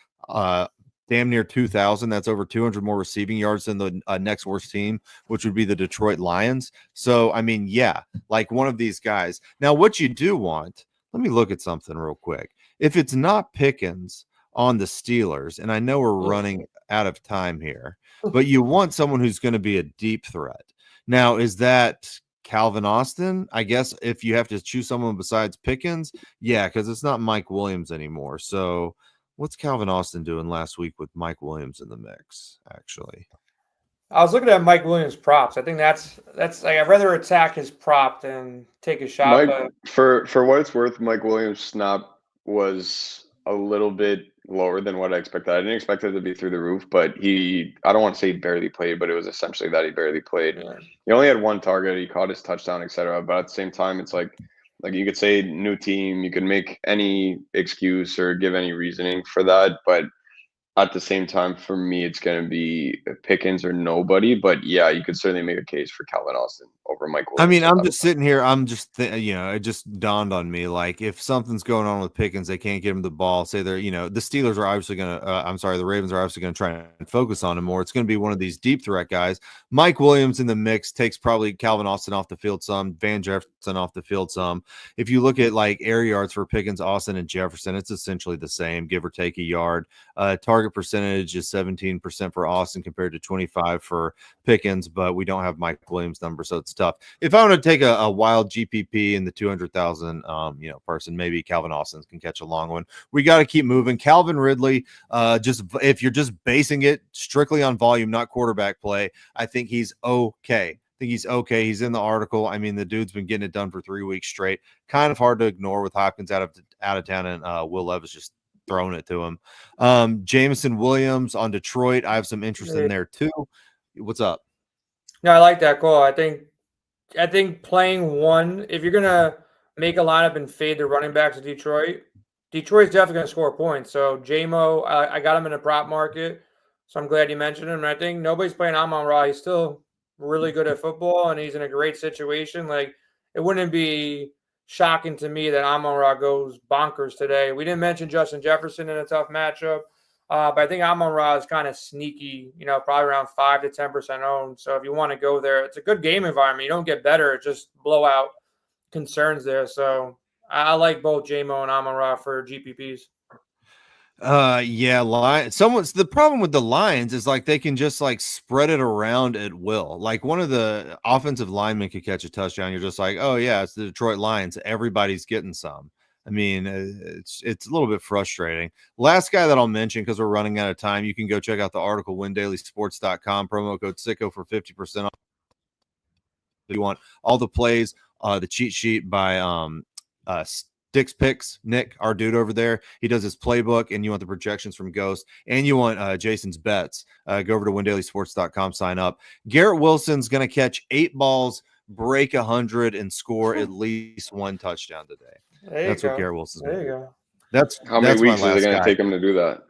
damn near 2,000. That's over 200 more receiving yards than the next worst team, which would be the Detroit Lions. So, I mean, yeah, like one of these guys. Now, what you do want, let me look at something real quick. If it's not Pickens on the Steelers, and I know we're running out of time here, but you want someone who's going to be a deep threat. Now, is that Calvin Austin? I guess if you have to choose someone besides Pickens, yeah, because it's not Mike Williams anymore. So, what's Calvin Austin doing last week with Mike Williams in the mix, actually?
I was looking at Mike Williams props. I think that's like I'd rather attack his prop than take a shot.
Mike, for what it's worth, Mike Williams' snap was a little bit lower than what I expected. I didn't expect it to be through the roof, but I don't want to say he barely played, but it was essentially that he barely played.
Yeah.
He only had one target, he caught his touchdown, etc. But at the same time, it's like you could say new team, you could make any excuse or give any reasoning for that, but at the same time, for me, it's going to be Pickens or nobody. But yeah, you could certainly make a case for Calvin Austin over Mike Williams.
I mean, I'm just sitting here. I'm just, it just dawned on me. Like, if something's going on with Pickens, they can't get him the ball. Say they're, the Steelers are obviously going to, the Ravens are obviously going to try and focus on him more. It's going to be one of these deep threat guys. Mike Williams in the mix takes probably Calvin Austin off the field some, Van Jefferson off the field some. If you look at like air yards for Pickens, Austin, and Jefferson, it's essentially the same, give or take a yard. Target percentage is 17% for Austin compared to 25 for Pickens, but we don't have Mike Williams' number, so it's tough. If I want to take a wild GPP in the 200,000 person, maybe Calvin Austin can catch a long one. We got to keep moving. Calvin Ridley, just if you're just basing it strictly on volume, not quarterback play, I think he's okay. He's okay. He's in the article. I mean, the dude's been getting it done for 3 weeks straight. Kind of hard to ignore with Hopkins out of town and Will Levis just throwing it to him. Jameson Williams on Detroit. I have some interest in there too. What's up?
No, I like that call. I think playing one, if you're gonna make a lineup and fade the running backs of Detroit's definitely gonna score points. So JMO, I got him in a prop market, so I'm glad you mentioned him. And I think nobody's playing Amon-Ra. He's still really good at football, and he's in a great situation. Like, it wouldn't be shocking to me that Amon-Ra goes bonkers today. We didn't mention Justin Jefferson in a tough matchup. But I think Amon-Ra is kind of sneaky, probably around 5 to 10% owned. So if you want to go there, it's a good game environment. You don't get better. It's just blowout concerns there. So I like both JMO and Amon-Ra for GPPs.
The problem with the Lions is like they can just like spread it around at will. Like one of the offensive linemen could catch a touchdown. You're just like, oh yeah, it's the Detroit Lions. Everybody's getting some. I mean, it's a little bit frustrating. Last guy that I'll mention, because we're running out of time, you can go check out the article, windailysports.com, promo code SICKO for 50% off. If you want all the plays, the cheat sheet by Stix Picks, Nick, our dude over there, he does his playbook, and you want the projections from Ghost, and you want Jason's bets, go over to windailysports.com, sign up. Garrett Wilson's going to catch 8 balls, break 100, and score at least 1 touchdown today. That's what Garrett Wilson's going to do. That's
how many weeks is it going to take him to do that?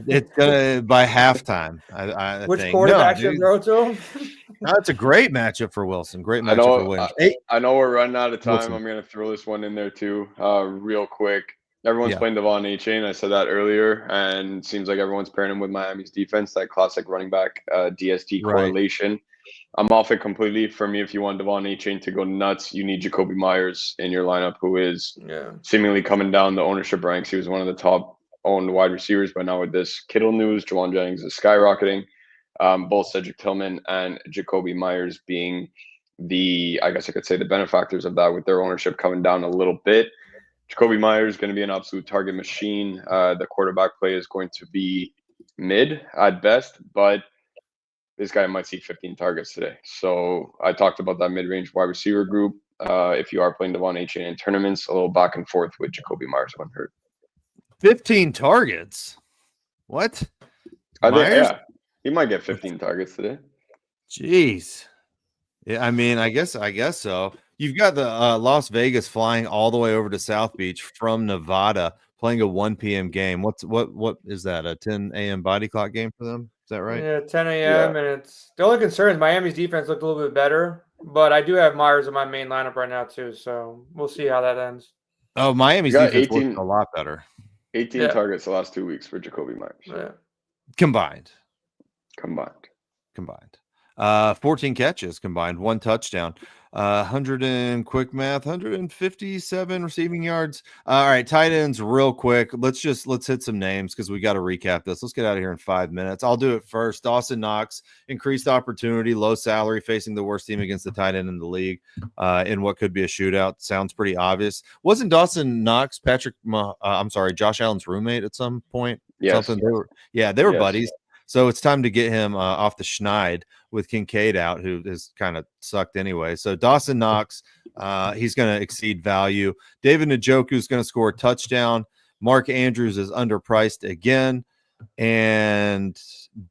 It's gonna by halftime. I
Which
think.
quarterback should throw to him?
No, it's a great matchup for Wilson. Great matchup for Williams.
I know we're running out of time.
Wilson.
I'm going to throw this one in there too, real quick. Everyone's playing Devon A-Chain. I said that earlier, and it seems like everyone's pairing him with Miami's defense. That classic running back DST correlation. I'm off it completely. For me, if you want Devon A-Chain to go nuts, you need Jacoby Myers in your lineup, who is seemingly coming down the ownership ranks. He was one of the top owned wide receivers, but now with this Kittle news, Jawan Jennings is skyrocketing. Both Cedric Tillman and Jacoby Myers being I guess I could say the benefactors of that, with their ownership coming down a little bit. Jacoby Myers is going to be an absolute target machine. The quarterback play is going to be mid at best, but this guy might see 15 targets today. So I talked about that mid-range wide receiver group. If you are playing Devon A-Chain in tournaments, a little back and forth with Jacoby Myers when hurt.
15 targets? What?
He might get 15 targets today.
Jeez. Yeah, I mean, I guess so. You've got the Las Vegas flying all the way over to South Beach from Nevada, playing a 1 p.m. game. What is that? A 10 a.m. body clock game for them? Is that right?
Yeah, 10 a.m. And it's the only concern is Miami's defense looked a little bit better, but I do have Myers in my main lineup right now too, so we'll see how that ends.
Oh, Miami's defense looked a lot better.
18 targets the last 2 weeks for Jacoby Myers.
Yeah.
Combined. 14 catches combined, 1 touchdown. 100 and quick math, 157 receiving yards. All right, tight ends real quick. Let's hit some names because we got to recap this. Let's get out of here in 5 minutes. I'll do it first. Dawson Knox, increased opportunity, low salary, facing the worst team against the tight end in the league in what could be a shootout. Sounds pretty obvious. Wasn't Dawson Knox Josh Allen's roommate at some point?
Yes.
They were buddies. So it's time to get him off the schneid with Kincaid out, who has kind of sucked anyway. So Dawson Knox, he's going to exceed value. David Njoku is going to score a touchdown. Mark Andrews is underpriced again. And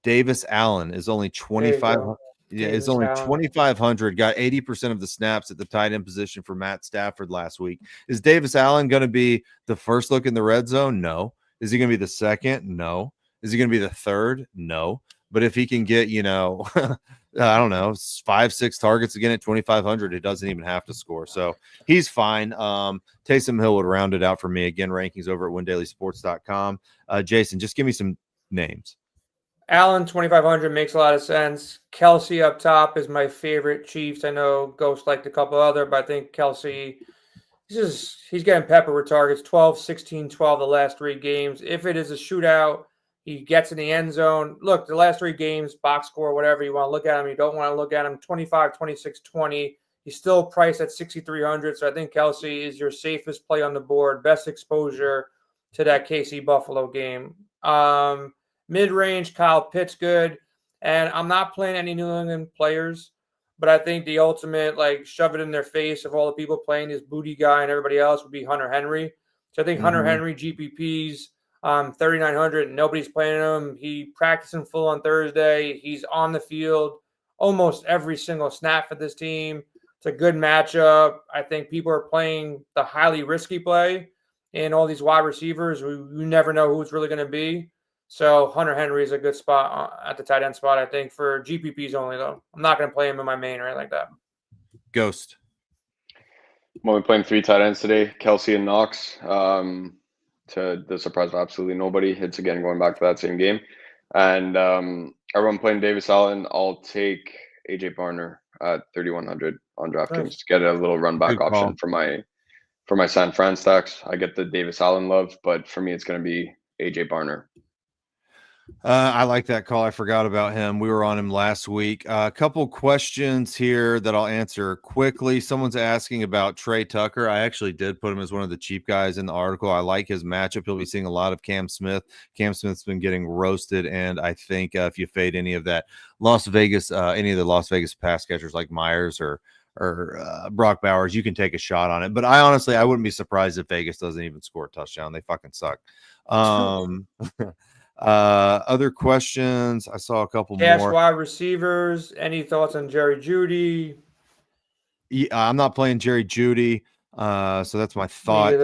Davis Allen is only 2,500. Yeah, it's only 2,500. Got 80% of the snaps at the tight end position for Matt Stafford last week. Is Davis Allen going to be the first look in the red zone? No. Is he going to be the second? No. Is he going to be the third? No. But if he can get, I don't know, 5-6 targets again at 2,500, it doesn't even have to score. So he's fine. Taysom Hill would round it out for me. Again, rankings over at windailysports.com. Jason, just give me some names.
Allen, 2,500 makes a lot of sense. Kelsey up top is my favorite Chiefs. I know Ghost liked a couple other, but I think Kelsey, he's getting peppered with targets, 12, 16, 12 the last 3 games. If it is a shootout, he gets in the end zone. Look, the last 3 games, box score, whatever you want to look at him, you don't want to look at him, 25, 26, 20. He's still priced at 6,300, so I think Kelsey is your safest play on the board, best exposure to that KC Buffalo game. Mid-range, Kyle Pitts good. And I'm not playing any New England players, but I think the ultimate, shove it in their face of all the people playing this booty guy and everybody else would be Hunter Henry. So I think Hunter Henry, GPPs, 3,900, nobody's playing him. He practiced in full on Thursday. He's on the field almost every single snap for this team. It's a good matchup. I think people are playing the highly risky play and all these wide receivers. You never know who it's really going to be. So Hunter Henry is a good spot at the tight end spot, I think, for GPPs only, though. I'm not going to play him in my main or anything like that.
Ghost. I'm only playing 3 tight ends today, Kelsey and Knox. To the surprise of absolutely nobody. It's again going back to that same game. And everyone playing Davis Allen, I'll take AJ Barner at 3,100 on DraftKings. Nice. Get a little run back option for my San Fran stacks. I get the Davis Allen love, but for me, it's going to be AJ Barner.
I like that call. I forgot about him. We were on him last week. A couple questions here that I'll answer quickly. Someone's asking about Trey Tucker. I actually did put him as one of the cheap guys in the article. I like his matchup. He'll be seeing a lot of Cam Smith. Cam Smith's been getting roasted, and I think if you fade any of the Las Vegas pass catchers like Myers or Brock Bowers, you can take a shot on it. But I wouldn't be surprised if Vegas doesn't even score a touchdown. They fucking suck. Other questions? I saw a couple
more.
Cash
wide receivers. Any thoughts on Jerry Jeudy?
Yeah, I'm not playing Jerry Jeudy, so that's my thought.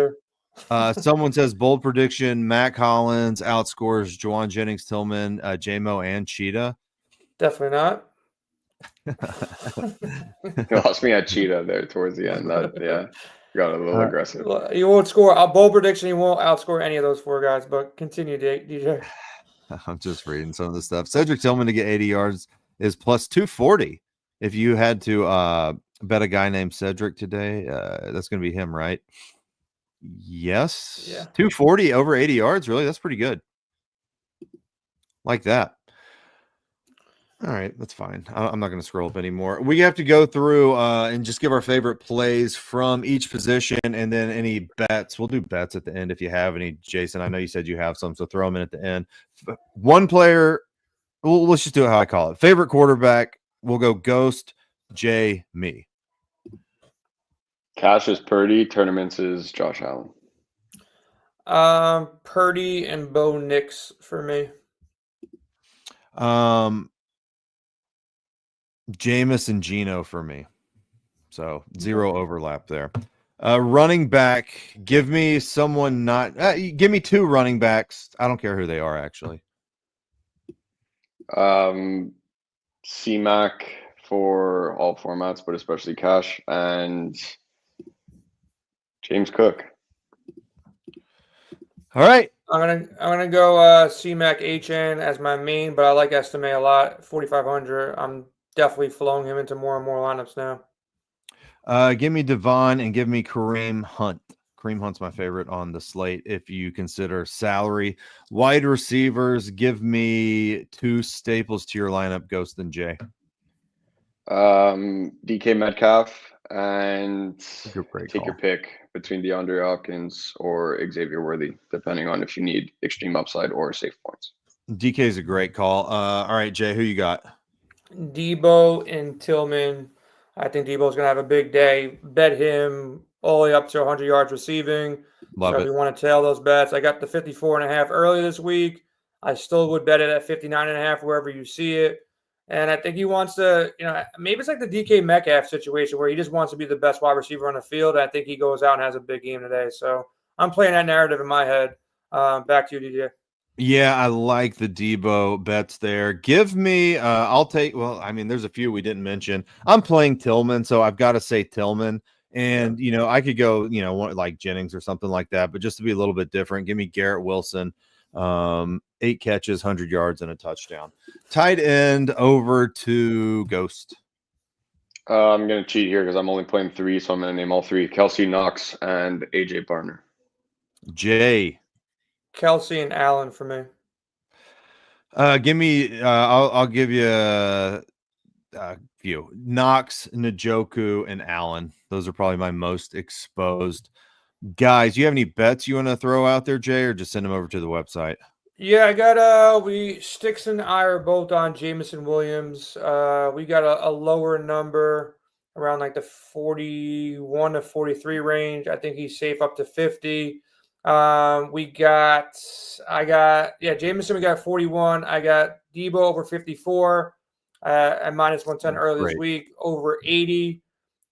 Someone says bold prediction: Matt Collins outscores Juwan Jennings, Tillman, J-Mo, and Cheetah.
Definitely not.
You lost me at Cheetah there towards the end. Got a little aggressive.
You won't score a bold prediction. You won't outscore any of those 4 guys. But continue, DJ.
I'm just reading some of the stuff. Cedric Tillman to get 80 yards is plus 240. If you had to bet a guy named Cedric today, that's going to be him, right? Yes. Yeah. 240 over 80 yards. Really? That's pretty good. Like that. All right, that's fine. I'm not going to scroll up anymore. We have to go through and just give our favorite plays from each position and then any bets. We'll do bets at the end if you have any, Jason. I know you said you have some, so throw them in at the end. One player, let's just do it how I call it. Favorite quarterback, we'll go Ghost, Jay, me.
Cash is Purdy. Tournaments is Josh Allen.
Purdy and Bo Nix for me.
Jameis and Geno for me. So 0 overlap there. Running back, give me someone not give me 2 running backs. I don't care who they are, actually.
C-Mac for all formats, but especially cash, and James Cook.
All right.
I'm gonna go C-Mac HN as my main, but I like Estime a lot. 4,500. I'm definitely flowing him into more and more lineups now.
Give me Devon and give me Kareem Hunt. Kareem Hunt's my favorite on the slate. If you consider salary, wide receivers, give me two staples to your lineup, Ghost and Jay.
DK Metcalf and
Great
take
call.
your pick between DeAndre Hopkins or Xavier Worthy, depending on if you need extreme upside or safe points.
DK is a great call. All right, Jay, who you got?
Debo and Tillman. I think Debo's gonna have a big day. Bet him all the way up to 100 yards receiving.
Love
So
it.
if you want to tail those bets, I got the 54.5 early this week. I still would bet it at 59.5 wherever you see it. And I think he wants to, maybe it's like the DK Metcalf situation where he just wants to be the best wide receiver on the field. I think he goes out and has a big game today. So I'm playing that narrative in my head. Back to you, DJ.
Yeah, I like the Debo bets there. Give me, I'll take, well, I mean, there's a few we didn't mention. I'm playing Tillman, so I've got to say Tillman. And, I could go, like Jennings or something like that, but just to be a little bit different, give me Garrett Wilson, 8 catches, 100 yards, and a touchdown. Tight end over to Ghost.
I'm going to cheat here because I'm only playing 3, so I'm going to name all 3. Kelsey, Knox, and AJ Barner.
Jay.
Kelsey and Allen for me.
Give me, I'll give you a few. Knox, Njoku, and Allen. Those are probably my most exposed guys. You have any bets you want to throw out there, Jay, or just send them over to the website?
Yeah, I got Stix and I are both on Jameson Williams. We got a lower number around like the 41 to 43 range. I think he's safe up to 50. Jameson, we got 41. I got Debo over 54 at minus 110 early this week, over 80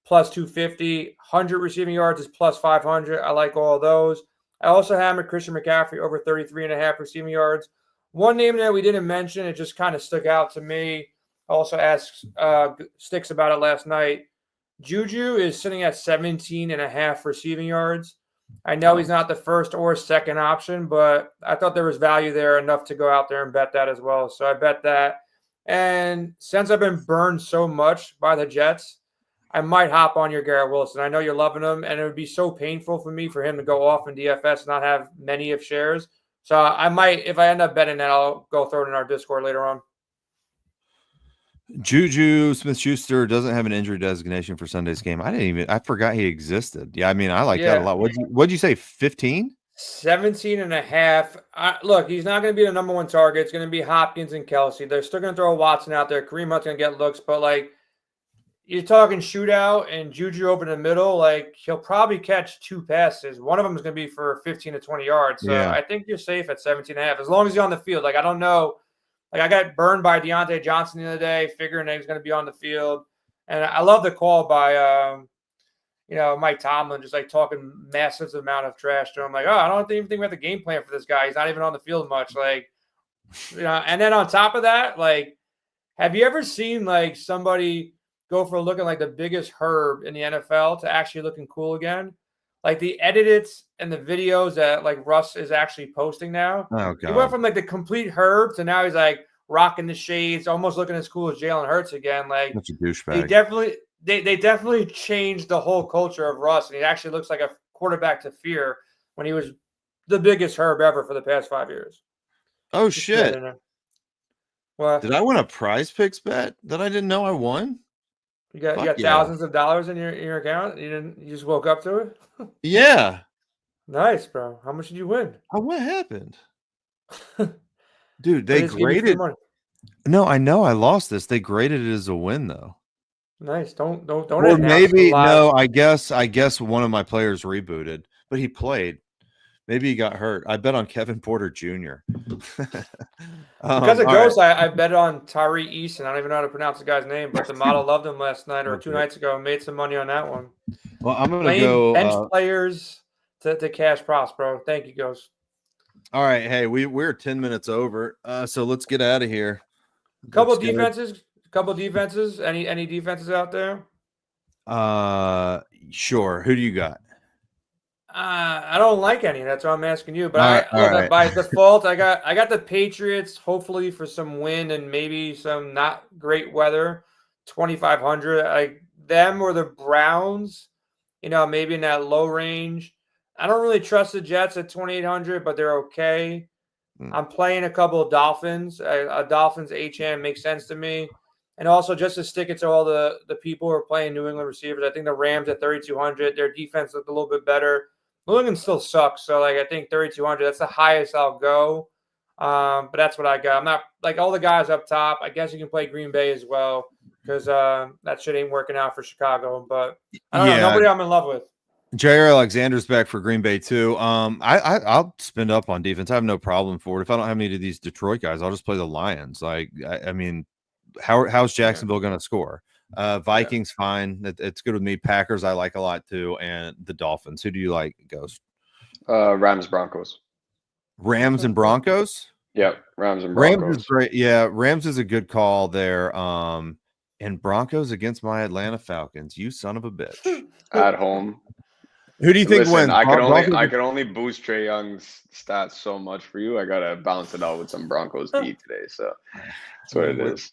plus 250, 100 receiving yards is plus 500. I like all of those. I also hammered Christian McCaffrey over 33.5 receiving yards. One name that we didn't mention, it just kind of stuck out to me. I also asked Stix about it last night. Juju is sitting at 17.5 receiving yards. I know he's not the first or second option, but I thought there was value there enough to go out there and bet that as well. So I bet that. And since I've been burned so much by the Jets, I might hop on your Garrett Wilson. I know you're loving him, and it would be so painful for me for him to go off in DFS and not have many of shares. So I might, if I end up betting that, I'll go throw it in our Discord later on.
Juju Smith-Schuster doesn't have an injury designation for Sunday's game. I forgot he existed. Yeah, I mean, I like that a lot. What'd you say, 15?
17.5. Look, he's not going to be the number one target. It's going to be Hopkins and Kelsey. They're still going to throw Watson out there. Kareem Hunt's going to get looks, but like, you're talking shootout and Juju over the middle, like he'll probably catch 2 passes. One of them is going to be for 15 to 20 yards. So I think you're safe at 17.5 as long as you're on the field. Like, I don't know. Like, I got burned by Deontay Johnson the other day, figuring that he's going to be on the field. And I love the call by, Mike Tomlin, just like talking massive amount of trash to him. Like, I don't even think we have the game plan for this guy. He's not even on the field much. Like, and then on top of that, like, have you ever seen like somebody go from looking like the biggest herb in the NFL to actually looking cool again? Like the edits and the videos that like Russ is actually posting now.
Oh, God.
He went from like the complete herb to now he's like rocking the shades, almost looking as cool as Jalen Hurts again. Like,
that's a douchebag.
They definitely changed the whole culture of Russ, and he actually looks like a quarterback to fear when he was the biggest herb ever for the past 5 years.
Oh, shit.
What?
Did I win a Prize Picks bet that I didn't know I won?
You got thousands of dollars in your account? You just woke up to it?
Yeah.
Nice, bro. How much did you win?
What happened? Dude, they
Just give me free
graded.
money.
No, I know I lost this. They graded it as a win, though.
Nice. Don't.
Or maybe no. I guess one of my players rebooted, but he played. Maybe he got hurt. I bet on Kevin Porter Jr.
Because of Ghost, right. I bet on Tyree Eason. I don't even know how to pronounce the guy's name, but the model loved him last night or 2 nights ago and made some money on that one.
Well, I'm going to go
bench players to cash props, bro. Thank you, Ghost.
All right. Hey, we're 10 minutes over, so let's get out of here.
Couple defenses. Any defenses out there?
Sure. Who do you got?
I don't like any. That's why I'm asking you. But
All
look,
right.
by default, I got the Patriots, hopefully for some win and maybe some not great weather. 2,500. Like them or the Browns, maybe in that low range. I don't really trust the Jets at 2,800, but they're okay. I'm playing a couple of Dolphins. A Dolphins HM makes sense to me. And also just to stick it to all the people who are playing New England receivers, I think the Rams at 3,200, their defense looked a little bit better. New England still sucks. So, I think 3,200, that's the highest I'll go. But that's what I got. I'm not like all the guys up top. I guess you can play Green Bay as well because that shit ain't working out for Chicago. But I don't know. Nobody I'm in love with.
Jair Alexander's back for Green Bay too. I'll spend up on defense. I have no problem for it. If I don't have any of these Detroit guys, I'll just play the Lions. I mean, how's Jacksonville going to score? Vikings fine. It's good with me. Packers I like a lot too, and the Dolphins. Who do you like, Ghost?
Rams, Broncos.
Rams and Broncos.
Yep, Rams and Broncos.
Rams is great. Yeah, Rams is a good call there. And Broncos against my Atlanta Falcons. You son of a bitch.
At home.
Who do you think wins?
I can only boost Trae Young's stats so much for you. I gotta balance it out with some Broncos D today. So that's what it is.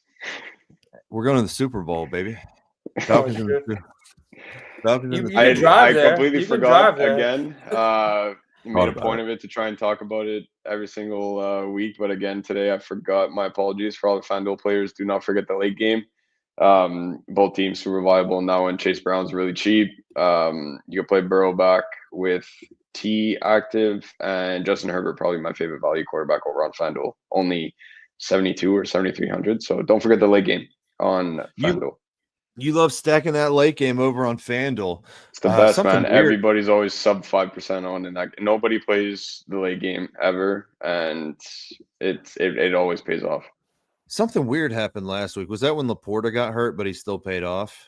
We're going to the Super Bowl, baby.
Falcons
I completely forgot again. Made a point of it to try and talk about it every single week, but again today I forgot. My apologies for all the FanDuel players. Do not forget the late game. Both teams super viable now, and Chase Brown's really cheap. You can play Burrow back with T active, and Justin Herbert, probably my favorite value quarterback over on FanDuel, only 72 or 7,300. So don't forget the late game on FanDuel.
You love stacking that late game over on FanDuel.
It's the best, man. Weird. Everybody's always sub 5% on, and nobody plays the late game ever, and it always pays off.
Something weird happened last week. Was that when Laporta got hurt, but he still paid off?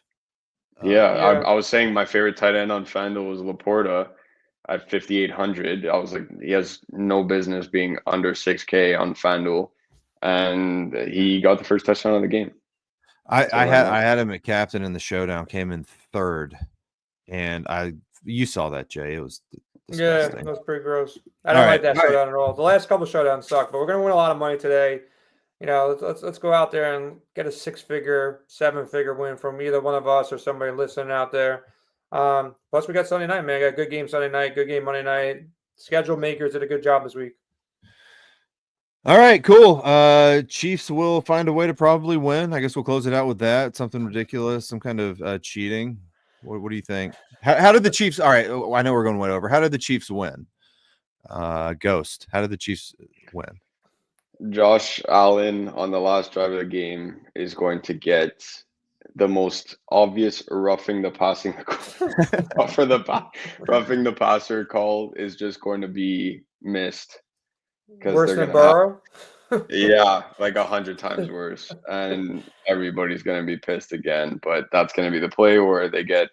Yeah. I was saying my favorite tight end on FanDuel was Laporta at 5,800. I was like, he has no business being under 6K on FanDuel, and he got the first touchdown of the game.
I had him at captain in the showdown, came in third, and you saw that, Jay. It was disgusting.
Yeah, that was pretty gross. I don't like that showdown at all. The last couple showdowns suck, but we're gonna win a lot of money today. Let's go out there and get a 6-figure, 7-figure win from either one of us or somebody listening out there. Plus, we got Sunday night, man. I got a good game Sunday night, good game Monday night. Schedule makers did a good job this week.
All right, cool. Chiefs will find a way to probably win. I guess we'll close it out with that. Something ridiculous, some kind of cheating. What do you think? How did the Chiefs? All right, I know we're going way over. How did the Chiefs win? Ghost. How did the Chiefs win?
Josh Allen on the last drive of the game is going to get the most obvious roughing the passer call is just going to be missed.
Worse than Burrow?
Yeah, like 100 times worse. And everybody's going to be pissed again. But that's going to be the play where they get,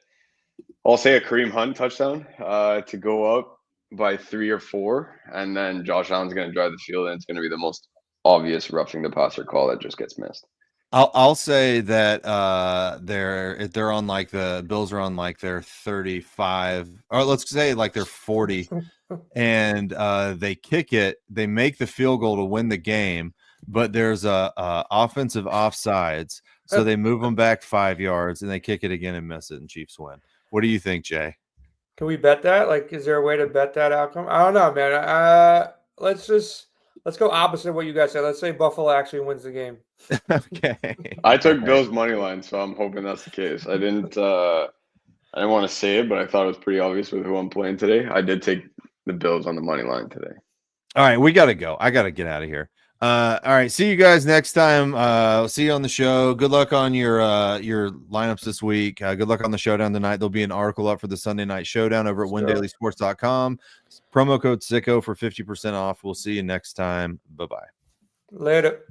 I'll say, a Kareem Hunt touchdown to go up by 3 or 4. And then Josh Allen's going to drive the field, and it's going to be the most obvious roughing the passer call that just gets missed.
I'll say that they're on like the Bills are on like their 35, or let's say like they're 40, and they kick it, they make the field goal to win the game, but there's a offensive offsides, so they move them back 5 yards and they kick it again and miss it, and Chiefs win. What do you think, Jay?
Can we bet that? Like, is there a way to bet that outcome? I don't know, man. Let's go opposite of what you guys said. Let's say Buffalo actually wins the game.
Okay.
I took Bills money line, so I'm hoping that's the case. I didn't want to say it, but I thought it was pretty obvious with who I'm playing today. I did take the Bills on the money line today.
All right, we got to go. I got to get out of here. All right, see you guys next time. See you on the show. Good luck on your lineups this week. Good luck on the showdown tonight. There'll be an article up for the Sunday night showdown over at windailysports.com. Promo code SICKO for 50% off. We'll see you next time. Bye-bye.
Later.